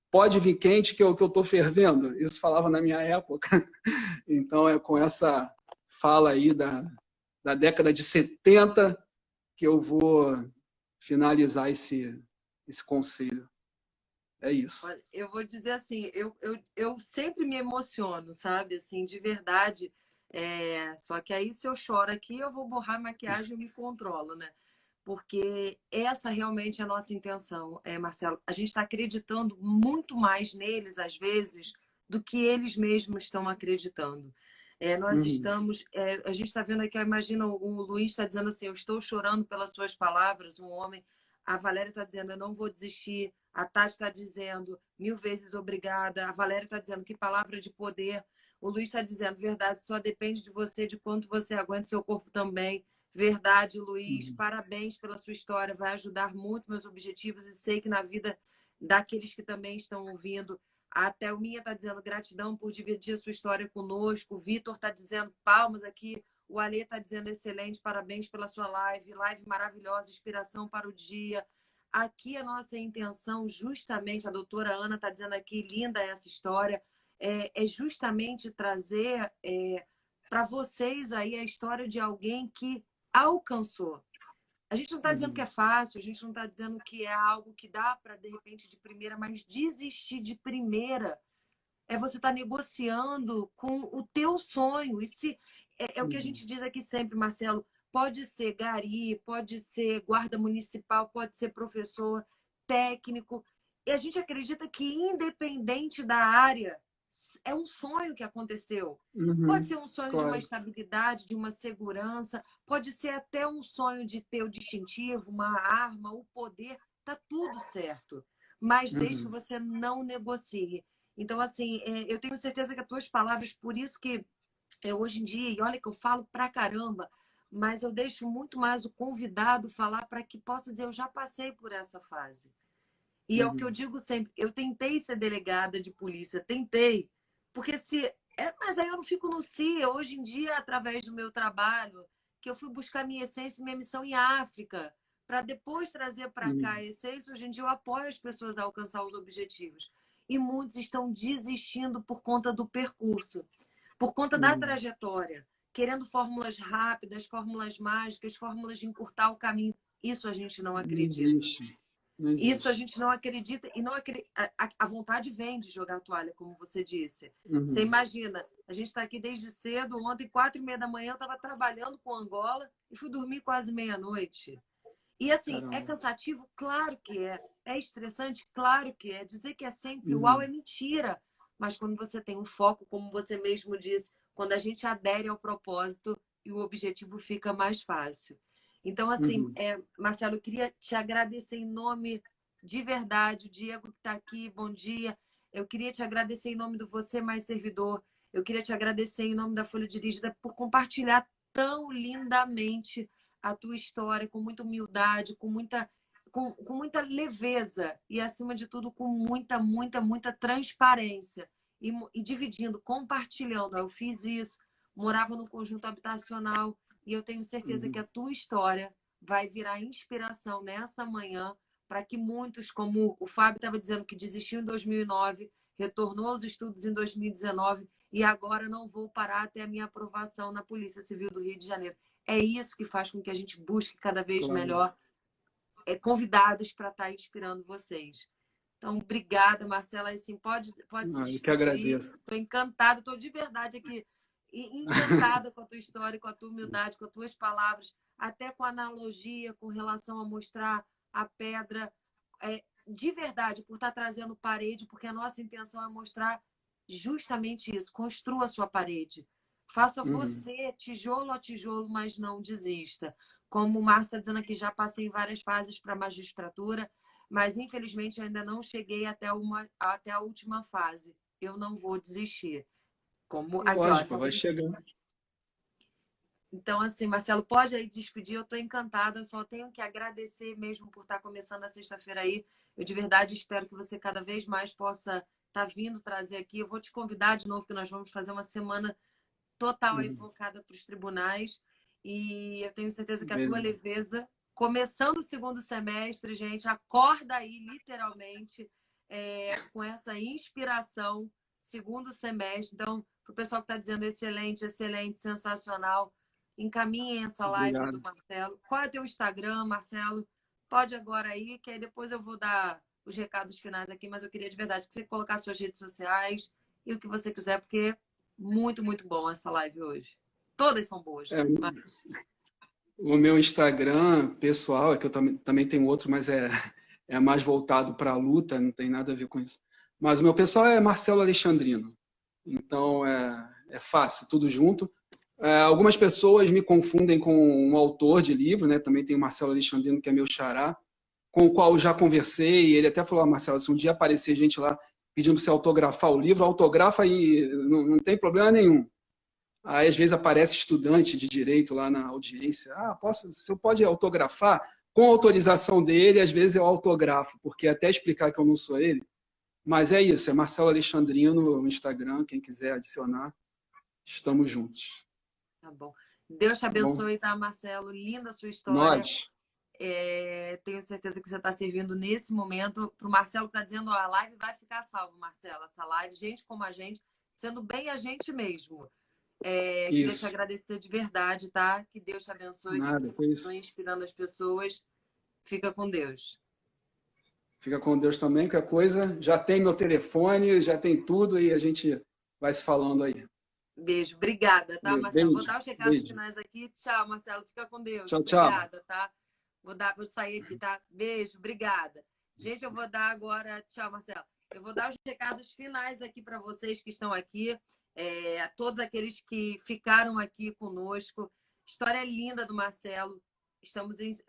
pode vir quente que eu estou fervendo. Isso falava na minha época. Então, é com essa fala aí da década de 70 que eu vou finalizar esse conselho. É isso. Olha, eu vou dizer assim, eu sempre me emociono, sabe? Assim, de verdade. Só que aí, se eu choro aqui, eu vou borrar a maquiagem e me controlo, né? Porque essa realmente é a nossa intenção, Marcelo. A gente está acreditando muito mais neles, às vezes, do que eles mesmos estão acreditando. Nós estamos, a gente está vendo aqui, imagina, o Luiz está dizendo assim, eu estou chorando pelas suas palavras, um homem. A Valéria está dizendo, eu não vou desistir. A Tati está dizendo, 1000 vezes obrigada. A Valéria está dizendo, que palavra de poder. O Luiz está dizendo, verdade, só depende de você, de quanto você aguenta, seu corpo também. Verdade, Luiz. Parabéns pela sua história. Vai ajudar muito meus objetivos e sei que na vida daqueles que também estão ouvindo. A Thelminha está dizendo gratidão por dividir a sua história conosco. O Vitor está dizendo palmas aqui. O Alê está dizendo excelente, parabéns pela sua live. Live maravilhosa, inspiração para o dia. Aqui a nossa intenção, justamente, a doutora Ana está dizendo aqui, linda essa história, é justamente trazer para vocês aí a história de alguém que alcançou. A gente não está dizendo que é fácil, a gente não está dizendo que é algo que dá para, de repente, de primeira, mas desistir de primeira é você estar negociando com o teu sonho. E se é o que a gente diz aqui sempre, Marcelo, pode ser gari, pode ser guarda municipal, pode ser professor, técnico. E a gente acredita que, independente da área, é um sonho que aconteceu. Pode ser um sonho de uma estabilidade, de uma segurança, pode ser até um sonho de ter o distintivo, uma arma, o poder, tá tudo certo. Mas desde que você não negocie. Então, assim, eu tenho certeza que as tuas palavras, por isso que hoje em dia, e olha que eu falo pra caramba, mas eu deixo muito mais o convidado falar para que possa dizer, eu já passei por essa fase. E é o que eu digo sempre, eu tentei ser delegada de polícia, tentei, porque se... mas aí eu não fico no CIA. Hoje em dia, através do meu trabalho, que eu fui buscar minha essência e minha missão em África, para depois trazer para cá a essência, hoje em dia eu apoio as pessoas a alcançar os objetivos. E muitos estão desistindo por conta do percurso, por conta da trajetória, querendo fórmulas rápidas, fórmulas mágicas, fórmulas de encurtar o caminho. Isso a gente não Não acredita. existe. Não Isso a existe. gente não acredita e não acredita. A vontade vem de jogar a toalha, como você disse. Você Uhum. imagina, a gente está aqui desde cedo. Ontem, 4h30 da manhã, eu estava trabalhando com Angola e fui dormir quase meia-noite. E assim, é Caramba. cansativo? Claro que é. É estressante? Claro que é. Dizer que é sempre uau é Uhum. mentira. Mas quando você tem um foco, como você mesmo disse, quando a gente adere ao propósito e o objetivo fica mais fácil. Então, assim, Uhum. Marcelo, eu queria te agradecer em nome de verdade, o Diego que está aqui, bom dia. Eu queria te agradecer em nome do Você Mais Servidor. Eu queria te agradecer em nome da Folha Dirigida por compartilhar tão lindamente a tua história, com muita humildade, com muita leveza e, acima de tudo, com muita transparência. E dividindo, compartilhando. Eu fiz isso, morava no conjunto habitacional e eu tenho certeza que a tua história vai virar inspiração nessa manhã para que muitos, como o Fábio estava dizendo, que desistiu em 2009, retornou aos estudos em 2019 e agora não vou parar até a minha aprovação na Polícia Civil do Rio de Janeiro. É isso que faz com que a gente busque cada vez Claro. melhor convidados para estar inspirando vocês. Então, obrigada, Marcela. Assim, pode se Eu que despedir. agradeço. Estou encantada, estou de verdade aqui encantada com a tua história, com a tua humildade, com as tuas palavras, até com a analogia com relação a mostrar a pedra de verdade, por estar trazendo parede, porque a nossa intenção é mostrar justamente isso. Construa a sua parede. Faça você, tijolo a tijolo, mas não desista. Como o Márcio está dizendo aqui, já passei em várias fases para a magistratura, mas infelizmente ainda não cheguei até a última fase. Eu não vou desistir. Como aqui, ó, Lógico, vai chegar. então, assim, Marcelo, pode aí despedir. Eu estou encantada, só tenho que agradecer mesmo por estar começando a sexta-feira aí. Eu de verdade espero que você cada vez mais possa estar vindo trazer aqui. Eu vou te convidar de novo, que nós vamos fazer uma semana total aí focada para os tribunais. E eu tenho certeza que a tua Beleza. leveza, começando o segundo semestre, gente, acorda aí literalmente com essa inspiração, segundo semestre. Então, para o pessoal que está dizendo excelente, excelente, sensacional, encaminhem essa live aí do Obrigado. Marcelo. Qual é o teu Instagram, Marcelo? Pode agora aí, que aí depois eu vou dar os recados finais aqui, mas eu queria de verdade que você colocasse suas redes sociais e o que você quiser, porque muito bom essa live hoje. Todas são boas, É, né? Mas... o meu Instagram pessoal, é que eu também tenho outro, mas é mais voltado para a luta, não tem nada a ver com isso. Mas o meu pessoal é Marcelo Alexandrino. Então é fácil, tudo junto. Algumas pessoas me confundem com um autor de livro, né? Também tem o Marcelo Alexandrino, que é meu xará, com o qual eu já conversei. Ele até falou: Marcelo, se um dia aparecer gente lá pedindo para você autografar o livro, autografa aí, não tem problema nenhum. Aí, às vezes, aparece estudante de direito lá na audiência. Se eu pode autografar? Com autorização dele, às vezes eu autografo, porque até explicar que eu não sou ele. Mas é isso, é Marcelo Alexandrino no Instagram, quem quiser adicionar, estamos juntos. Tá bom. Deus te Tá bom? abençoe, tá, Marcelo? Linda a sua história. Nós. Tenho certeza que você está servindo nesse momento. Para o Marcelo que está dizendo, ó, a live vai ficar salva, Marcelo. Essa live, gente como a gente, sendo bem a gente mesmo. Queria te Isso. agradecer de verdade, tá? Que Deus te abençoe, que Nada, você foi isso. continue inspirando as pessoas. Fica com Deus. Fica com Deus também, que a coisa já tem meu telefone, já tem tudo e a gente vai se falando aí. Beijo. Obrigada, tá, Marcelo? Vou Beijo, dar os recados beijo. finais aqui. Tchau, Marcelo. Fica com Deus. Tchau, tchau. Obrigada, tá? Vou sair aqui, tá? Beijo. Obrigada. Gente, eu vou dar agora... Tchau, Marcelo. Eu vou dar os recados finais aqui para vocês que estão aqui. A todos aqueles que ficaram aqui conosco. História linda do Marcelo.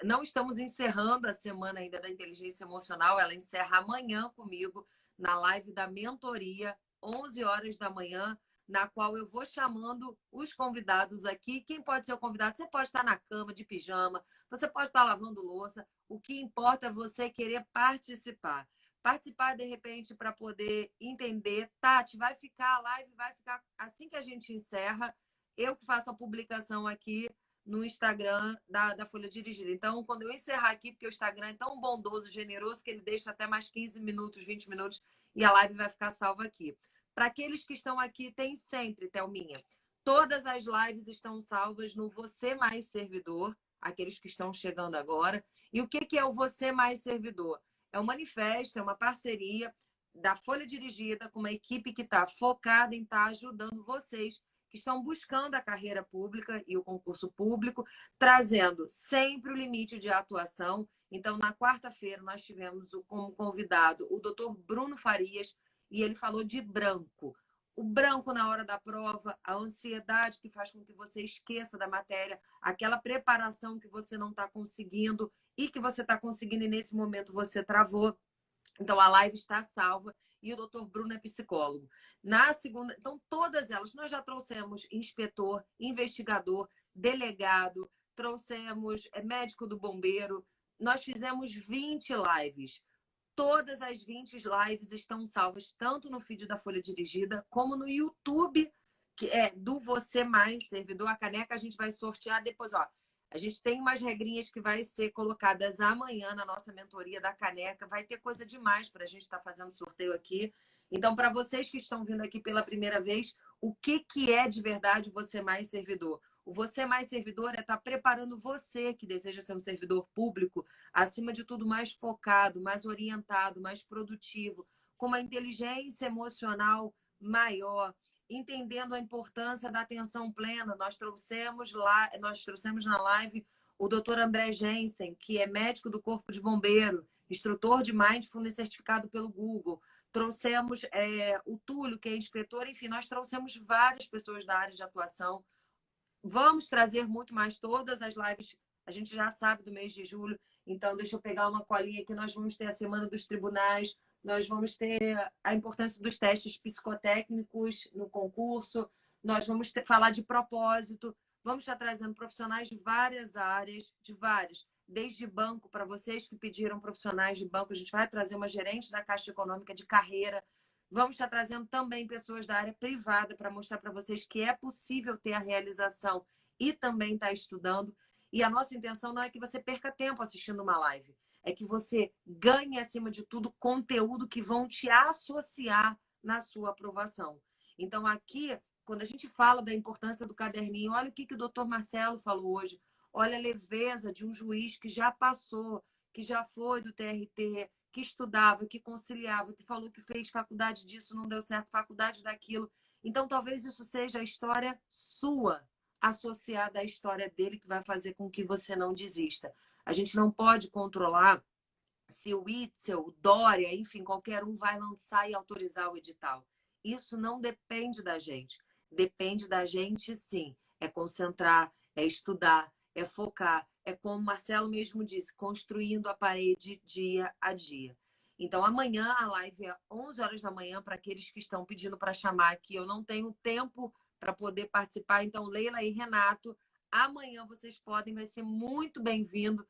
Não estamos encerrando a semana ainda da inteligência emocional. Ela encerra amanhã comigo na live da mentoria, 11 horas da manhã. na qual eu vou chamando os convidados aqui. Quem pode ser o convidado? Você pode estar na cama, de pijama, você pode estar lavando louça. O que importa é você querer participar. Participar, de repente, para poder entender. Tati, vai ficar a live, vai ficar assim que a gente encerra. Eu que faço a publicação aqui no Instagram da Folha Dirigida. Então, quando eu encerrar aqui, porque o Instagram é tão bondoso, generoso, que ele deixa até mais 15 minutos, 20 minutos, e a live vai ficar salva aqui. Para aqueles que estão aqui, tem sempre, Thelminha. Todas as lives estão salvas no Você Mais Servidor, aqueles que estão chegando agora. E o que é o Você Mais Servidor? É um manifesto, é uma parceria da Folha Dirigida com uma equipe que está focada em estar ajudando vocês que estão buscando a carreira pública e o concurso público, trazendo sempre o limite de atuação. Então, na quarta-feira, nós tivemos como convidado o doutor Bruno Farias, e ele falou de branco. O branco na hora da prova, a ansiedade que faz com que você esqueça da matéria, aquela preparação que você não está conseguindo e que você está conseguindo e nesse momento você travou. Então, a live está salva e o doutor Bruno é psicólogo. Na segunda, então, todas elas, nós já trouxemos inspetor, investigador, delegado, trouxemos médico do bombeiro, nós fizemos 20 lives. Todas as 20 lives estão salvas, tanto no feed da Folha Dirigida, como no YouTube, que é do Você Mais Servidor. A caneca a gente vai sortear depois, ó. A gente tem umas regrinhas que vai ser colocadas amanhã na nossa mentoria da caneca. Vai ter coisa demais para a gente estar fazendo sorteio aqui. Então, para vocês que estão vindo aqui pela primeira vez, o que é de verdade o Você Mais Servidor? O Você Mais Servidor é estar preparando você que deseja ser um servidor público, acima de tudo, mais focado, mais orientado, mais produtivo, com uma inteligência emocional maior, entendendo a importância da atenção plena. Nós trouxemos na live o Dr. André Jensen, que é médico do Corpo de Bombeiro, instrutor de Mindfulness certificado pelo Google. Trouxemos o Túlio, que é inspetor. Enfim, nós trouxemos várias pessoas da área de atuação. Vamos trazer muito mais. Todas as lives, a gente já sabe do mês de julho. Então, deixa eu pegar uma colinha aqui. Nós vamos ter a Semana dos Tribunais, nós vamos ter a importância dos testes psicotécnicos no concurso, nós vamos falar de propósito, vamos estar trazendo profissionais de várias áreas, desde banco, para vocês que pediram profissionais de banco, a gente vai trazer uma gerente da Caixa Econômica de carreira. Vamos estar trazendo também pessoas da área privada para mostrar para vocês que é possível ter a realização e também estar estudando. E a nossa intenção não é que você perca tempo assistindo uma live, é que você ganhe, acima de tudo, conteúdo que vão te associar na sua aprovação. Então, aqui, quando a gente fala da importância do caderninho, olha o que o doutor Marcelo falou hoje, olha a leveza de um juiz que já passou, que já foi do TRT, que estudava, que conciliava, que falou que fez faculdade disso, não deu certo, faculdade daquilo. Então, talvez isso seja a história sua, associada à história dele, que vai fazer com que você não desista. A gente não pode controlar se o Itzel, o Dória, enfim, qualquer um vai lançar e autorizar o edital. Isso não depende da gente. Depende da gente, sim. É concentrar, é estudar, é focar. É como o Marcelo mesmo disse, construindo a parede dia a dia. Então, amanhã a live é 11 horas da manhã para aqueles que estão pedindo para chamar aqui. Eu não tenho tempo para poder participar. Então, Leila e Renato, amanhã vocês podem, vai ser muito bem-vindo.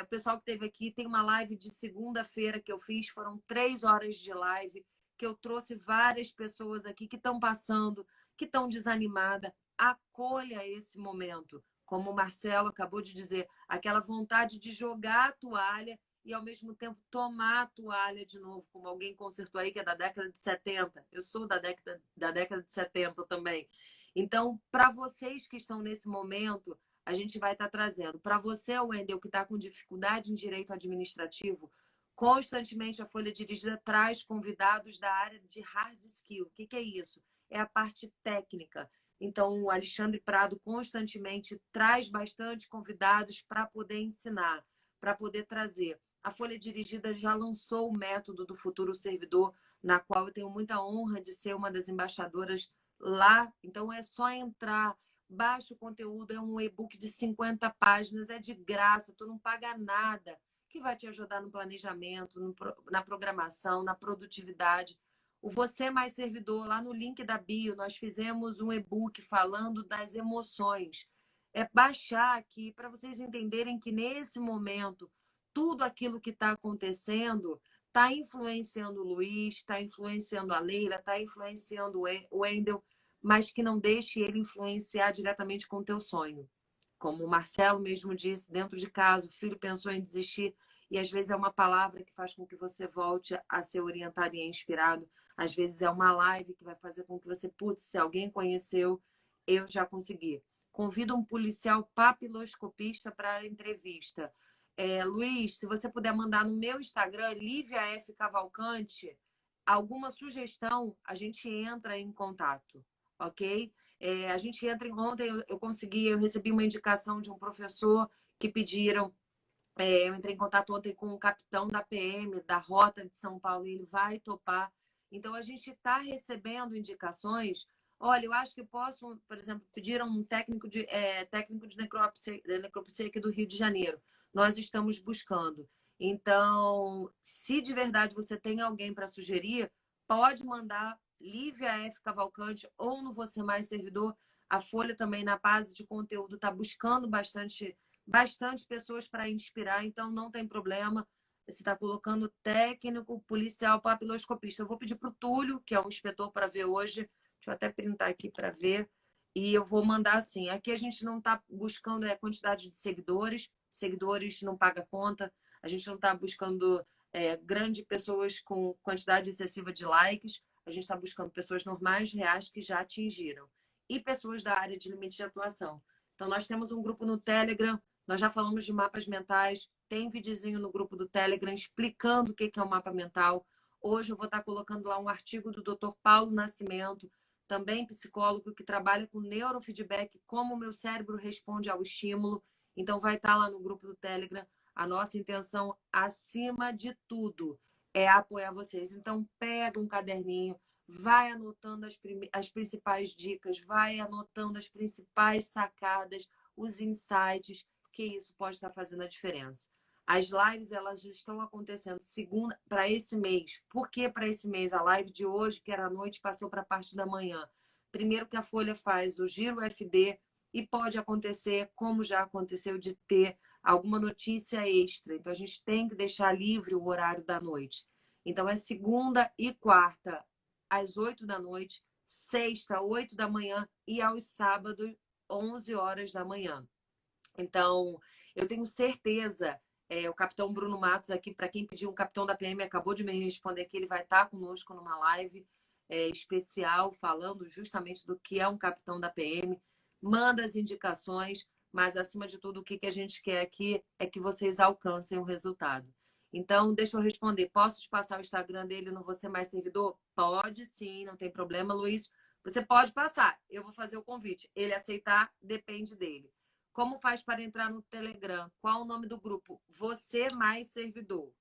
O pessoal que esteve aqui, tem uma live de segunda-feira que eu fiz, foram 3 horas de live, que eu trouxe várias pessoas aqui que estão passando, que estão desanimadas. Acolha esse momento. Como o Marcelo acabou de dizer, aquela vontade de jogar a toalha e, ao mesmo tempo, tomar a toalha de novo, como alguém consertou aí, que é da década de 70. Eu sou da década de 70 também. Então, para vocês que estão nesse momento, a gente vai estar trazendo. Para você, Wendel, que está com dificuldade em direito administrativo, constantemente a Folha Dirigida traz convidados da área de hard skill. O que é isso? É a parte técnica. Então, o Alexandre Prado constantemente traz bastante convidados para poder ensinar, para poder trazer. A Folha Dirigida já lançou o método do futuro servidor, na qual eu tenho muita honra de ser uma das embaixadoras lá. Então, é só entrar, baixa o conteúdo, é um e-book de 50 páginas, é de graça, tu não paga nada, que vai te ajudar no planejamento, na programação, na produtividade. O Você Mais Servidor, lá no link da bio, nós fizemos um e-book falando das emoções. É baixar aqui para vocês entenderem que nesse momento, tudo aquilo que está acontecendo está influenciando o Luiz, está influenciando a Leila, está influenciando o Wendel, mas que não deixe ele influenciar diretamente com o teu sonho. Como o Marcelo mesmo disse, dentro de casa, o filho pensou em desistir, e às vezes é uma palavra que faz com que você volte a ser orientado e inspirado. Às vezes é uma live que vai fazer com que você, putz, se alguém conheceu, eu já consegui. Convido um policial papiloscopista para a entrevista. Luiz, se você puder mandar no meu Instagram, Lívia F. Cavalcante, alguma sugestão, a gente entra em contato, ok? A gente entra em... Ontem eu recebi uma indicação de um professor que pediram. Eu entrei em contato ontem com o capitão da PM, da Rota de São Paulo, e ele vai topar. Então, a gente está recebendo indicações. Olha, eu acho que posso, por exemplo, pedir um técnico de necropsia aqui do Rio de Janeiro. Nós estamos buscando. Então, se de verdade você tem alguém para sugerir, pode mandar Lívia F. Cavalcante ou no Você Mais Servidor. A Folha também, na base de conteúdo, está buscando bastante pessoas para inspirar, então não tem problema. Você está colocando técnico, policial, papiloscopista. Eu vou pedir para o Túlio, que é o inspetor, para ver hoje. Deixa eu até printar aqui para ver. E eu vou mandar assim. Aqui a gente não está buscando quantidade de seguidores. Seguidores não paga conta. A gente não está buscando grandes pessoas com quantidade excessiva de likes. A gente está buscando pessoas normais, reais, que já atingiram. E pessoas da área de limite de atuação. Então, nós temos um grupo no Telegram. Nós já falamos de mapas mentais. Tem videozinho no grupo do Telegram explicando o que é um mapa mental. Hoje eu vou estar colocando lá um artigo do Dr. Paulo Nascimento, também psicólogo que trabalha com neurofeedback, como o meu cérebro responde ao estímulo. Então vai estar lá no grupo do Telegram. A nossa intenção, acima de tudo, é apoiar vocês. Então pega um caderninho, vai anotando as principais dicas, vai anotando as principais sacadas, os insights, que isso pode estar fazendo a diferença. As lives, elas estão acontecendo segunda para esse mês. Por que para esse mês? A live de hoje, que era à noite, passou para a parte da manhã. Primeiro que a Folha faz o Giro FD e pode acontecer, como já aconteceu, de ter alguma notícia extra. Então, a gente tem que deixar livre o horário da noite. Então, é segunda e quarta, às 8 da noite, sexta, 8 da manhã e aos sábados, 11 horas da manhã. Então, eu tenho certeza, o capitão Bruno Matos aqui, para quem pediu, o capitão da PM acabou de me responder que ele vai estar conosco numa live especial, falando justamente do que é um capitão da PM. Manda as indicações, mas acima de tudo, o que a gente quer aqui é que vocês alcancem o resultado. Então, deixa eu responder. Posso te passar o Instagram dele no Você Mais Servidor? Pode sim, não tem problema, Luiz. Você pode passar. Eu vou fazer o convite. Ele aceitar, depende dele. Como faz para entrar no Telegram? Qual o nome do grupo? Você Mais Servidor.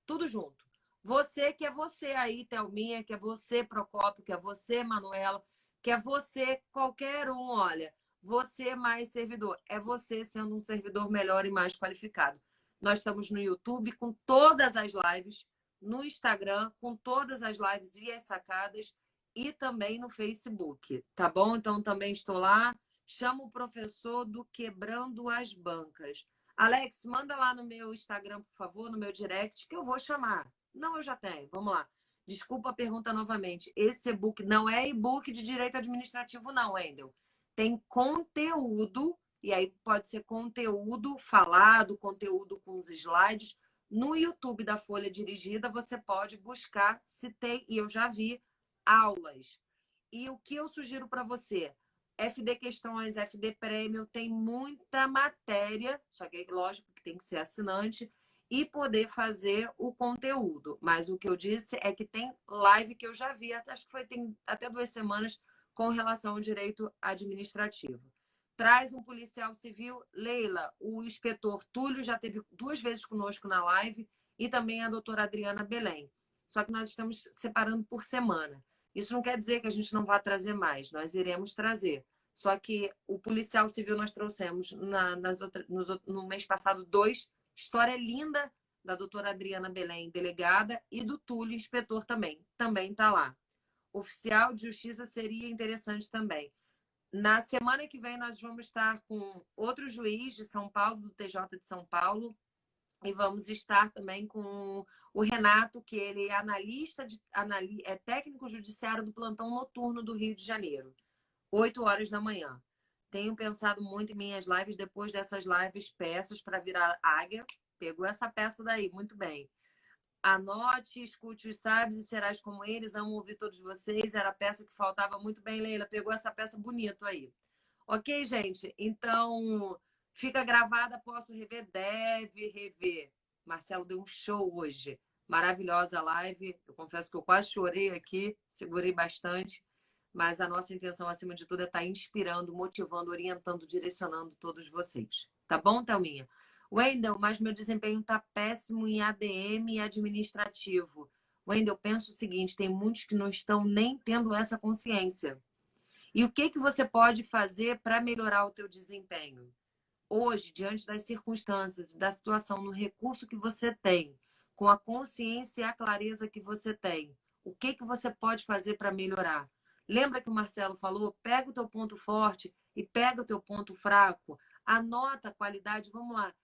Tudo junto. Você que é você aí, Thelminha, que é você, Procópio, que é você, Manuela, que é você, qualquer um, olha. Você mais servidor. É você sendo um servidor melhor e mais qualificado. Nós estamos no YouTube com todas as lives, no Instagram com todas as lives e as sacadas, e também no Facebook, tá bom? Então também estou lá. Chama o professor do Quebrando as Bancas. Alex, manda lá no meu Instagram, por favor, no meu direct, que eu vou chamar. Não, eu já tenho. Vamos lá. Desculpa a pergunta novamente. Esse e-book não é e-book de direito administrativo, não, Wendel. Tem conteúdo, e aí pode ser conteúdo falado, conteúdo com os slides. No YouTube da Folha Dirigida, você pode buscar se tem, e eu já vi, aulas. E o que eu sugiro para você? FD Questões, FD Prêmio, tem muita matéria, só que lógico que tem que ser assinante e poder fazer o conteúdo. Mas o que eu disse é que tem live que eu já vi, acho que tem até 2 semanas, com relação ao direito administrativo. Traz um policial civil, Leila, o inspetor Túlio já teve 2 vezes conosco na live e também a doutora Adriana Belém. Só que nós estamos separando por semana. Isso não quer dizer que a gente não vá trazer mais, nós iremos trazer. Só que o policial civil nós trouxemos no mês passado 2, história linda da doutora Adriana Belém, delegada, e do Túlio, inspetor também está lá. oficial de justiça seria interessante também. Na semana que vem, nós vamos estar com outro juiz de São Paulo, do TJ de São Paulo, e vamos estar também com o Renato, que ele é é técnico judiciário do plantão noturno do Rio de Janeiro, 8 horas da manhã. Tenho pensado muito em minhas lives, depois dessas lives, peças para virar águia. Pegou essa peça daí, muito bem. Anote, escute os sábios e serás como eles. Amo ouvir todos vocês. Era a peça que faltava muito bem, Leila. Pegou essa peça bonito aí. Ok, gente? Então, fica gravada. Posso rever? Deve rever. Marcelo deu um show hoje. Maravilhosa live. Eu confesso que eu quase chorei aqui. Segurei bastante. Mas a nossa intenção, acima de tudo, é estar inspirando, motivando, orientando, direcionando todos vocês. Tá bom, Thelminha? Wendel, mas meu desempenho está péssimo em ADM e administrativo. Wendel, eu penso o seguinte, tem muitos que não estão nem tendo essa consciência. E o que você pode fazer para melhorar o teu desempenho? Hoje, diante das circunstâncias, da situação, no recurso que você tem, com a consciência e a clareza que você tem, o que você pode fazer para melhorar? Lembra que o Marcelo falou? Pega o teu ponto forte e pega o teu ponto fraco. Anota a qualidade. Vamos lá.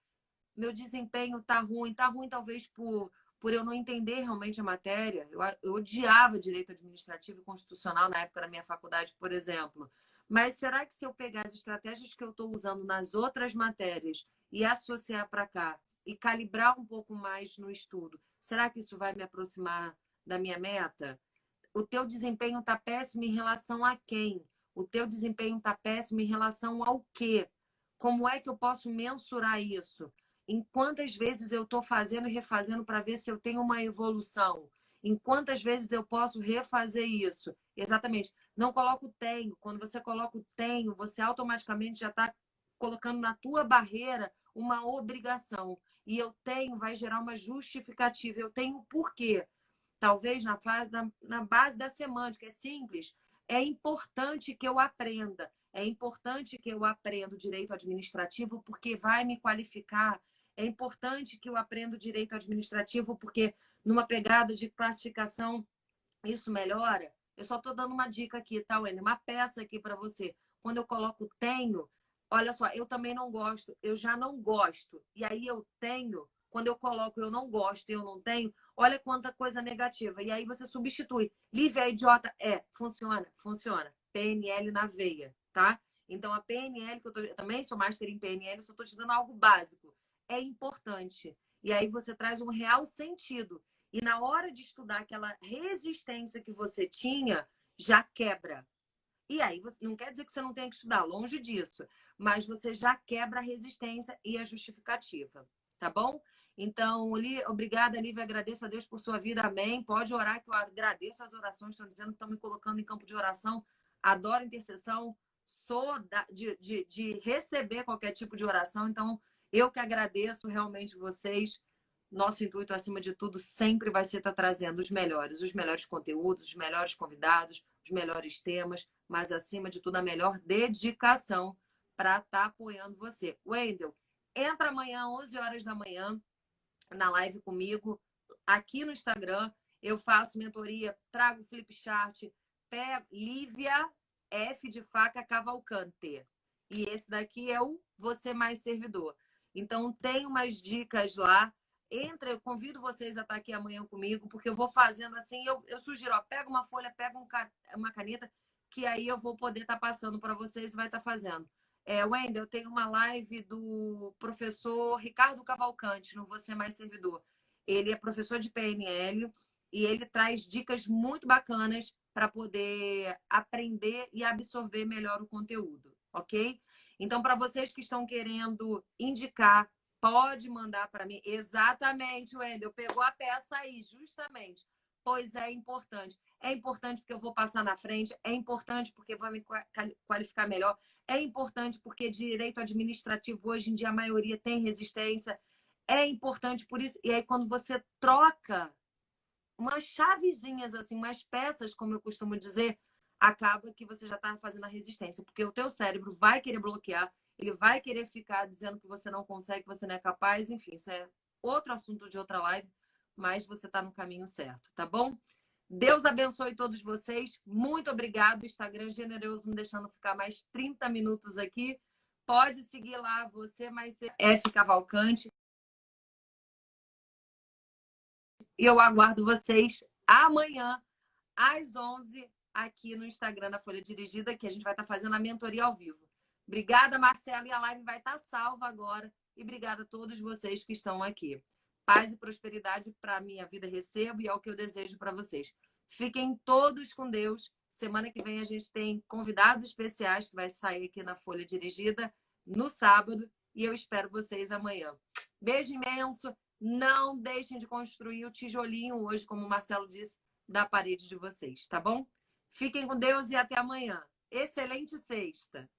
Meu desempenho tá ruim talvez por eu não entender realmente a matéria. Eu odiava direito administrativo e constitucional na época da minha faculdade, por exemplo. Mas será que se eu pegar as estratégias que eu estou usando nas outras matérias e associar para cá e calibrar um pouco mais no estudo, será que isso vai me aproximar da minha meta? O teu desempenho está péssimo em relação a quem? O teu desempenho está péssimo em relação ao quê? Como é que eu posso mensurar isso? Em quantas vezes eu estou fazendo e refazendo para ver se eu tenho uma evolução? Em quantas vezes eu posso refazer isso? Exatamente. Não coloca o tenho. Quando você coloca o tenho, você automaticamente já está colocando na tua barreira uma obrigação. E eu tenho vai gerar uma justificativa. Eu tenho por quê? Talvez na base da semântica, é simples. É importante que eu aprenda. É importante que eu aprenda o direito administrativo porque vai me qualificar. É importante que eu aprenda o direito administrativo porque numa pegada de classificação isso melhora. Eu só estou dando uma dica aqui, tá, Wendy? Uma peça aqui para você. Quando eu coloco tenho, olha só, eu também não gosto, eu já não gosto. E aí eu tenho, quando eu coloco eu não gosto e eu não tenho, olha quanta coisa negativa. E aí você substitui. Lívia é idiota? É, funciona, funciona. PNL na veia, tá? Então a PNL, eu também sou master em PNL, só estou te dando algo básico. É importante. E aí você traz um real sentido. E na hora de estudar aquela resistência que você tinha, já quebra. E aí, não quer dizer que você não tenha que estudar, longe disso. Mas você já quebra a resistência e a justificativa. Tá bom? Então, obrigada, Lívia. Agradeço a Deus por sua vida. Amém. Pode orar, que eu agradeço as orações. Estão dizendo que estão me colocando em campo de oração. Adoro intercessão. Sou de receber qualquer tipo de oração. Então, eu que agradeço realmente vocês. Nosso intuito, acima de tudo, sempre vai ser estar trazendo os melhores conteúdos, os melhores convidados, os melhores temas, mas, acima de tudo, a melhor dedicação para estar apoiando você. Wendel, entra amanhã, 11 horas da manhã, na live comigo, aqui no Instagram. Eu faço mentoria, trago flip chart, pego Lívia F de faca Cavalcante. E esse daqui é o Você Mais Servidor. Então, tem umas dicas lá. Eu convido vocês a estar aqui amanhã comigo, porque eu vou fazendo assim, eu sugiro, ó, pega uma folha, pega uma caneta, que aí eu vou poder estar passando para vocês e vai estar fazendo. Wendel, eu tenho uma live do professor Ricardo Cavalcante, no Você Mais Servidor. Ele é professor de PNL e ele traz dicas muito bacanas para poder aprender e absorver melhor o conteúdo, ok? Então, para vocês que estão querendo indicar, pode mandar para mim. Exatamente, Wendel. Pegou a peça aí, justamente. Pois é importante. É importante porque eu vou passar na frente. É importante porque vai me qualificar melhor. É importante porque direito administrativo, hoje em dia, a maioria tem resistência. É importante por isso. E aí, quando você troca umas chavezinhas, assim, umas peças, como eu costumo dizer, acaba que você já está fazendo a resistência. Porque o teu cérebro vai querer bloquear, ele vai querer ficar dizendo que você não consegue, que você não é capaz. Enfim, isso é outro assunto de outra live, mas você está no caminho certo, tá bom? Deus abençoe todos vocês. Muito obrigado. O Instagram generoso me deixando ficar mais 30 minutos aqui. Pode seguir lá, você mais F Cavalcante. E eu aguardo vocês amanhã, às 11, aqui no Instagram da Folha Dirigida, que a gente vai estar fazendo a mentoria ao vivo. Obrigada, Marcelo. E a live vai estar salva agora. E obrigada a todos vocês que estão aqui. Paz e prosperidade para a minha vida recebo e é o que eu desejo para vocês. Fiquem todos com Deus. Semana que vem a gente tem convidados especiais que vai sair aqui na Folha Dirigida no sábado. E eu espero vocês amanhã. Beijo imenso. Não deixem de construir o tijolinho hoje, como o Marcelo disse, da parede de vocês, tá bom? Fiquem com Deus e até amanhã. Excelente sexta!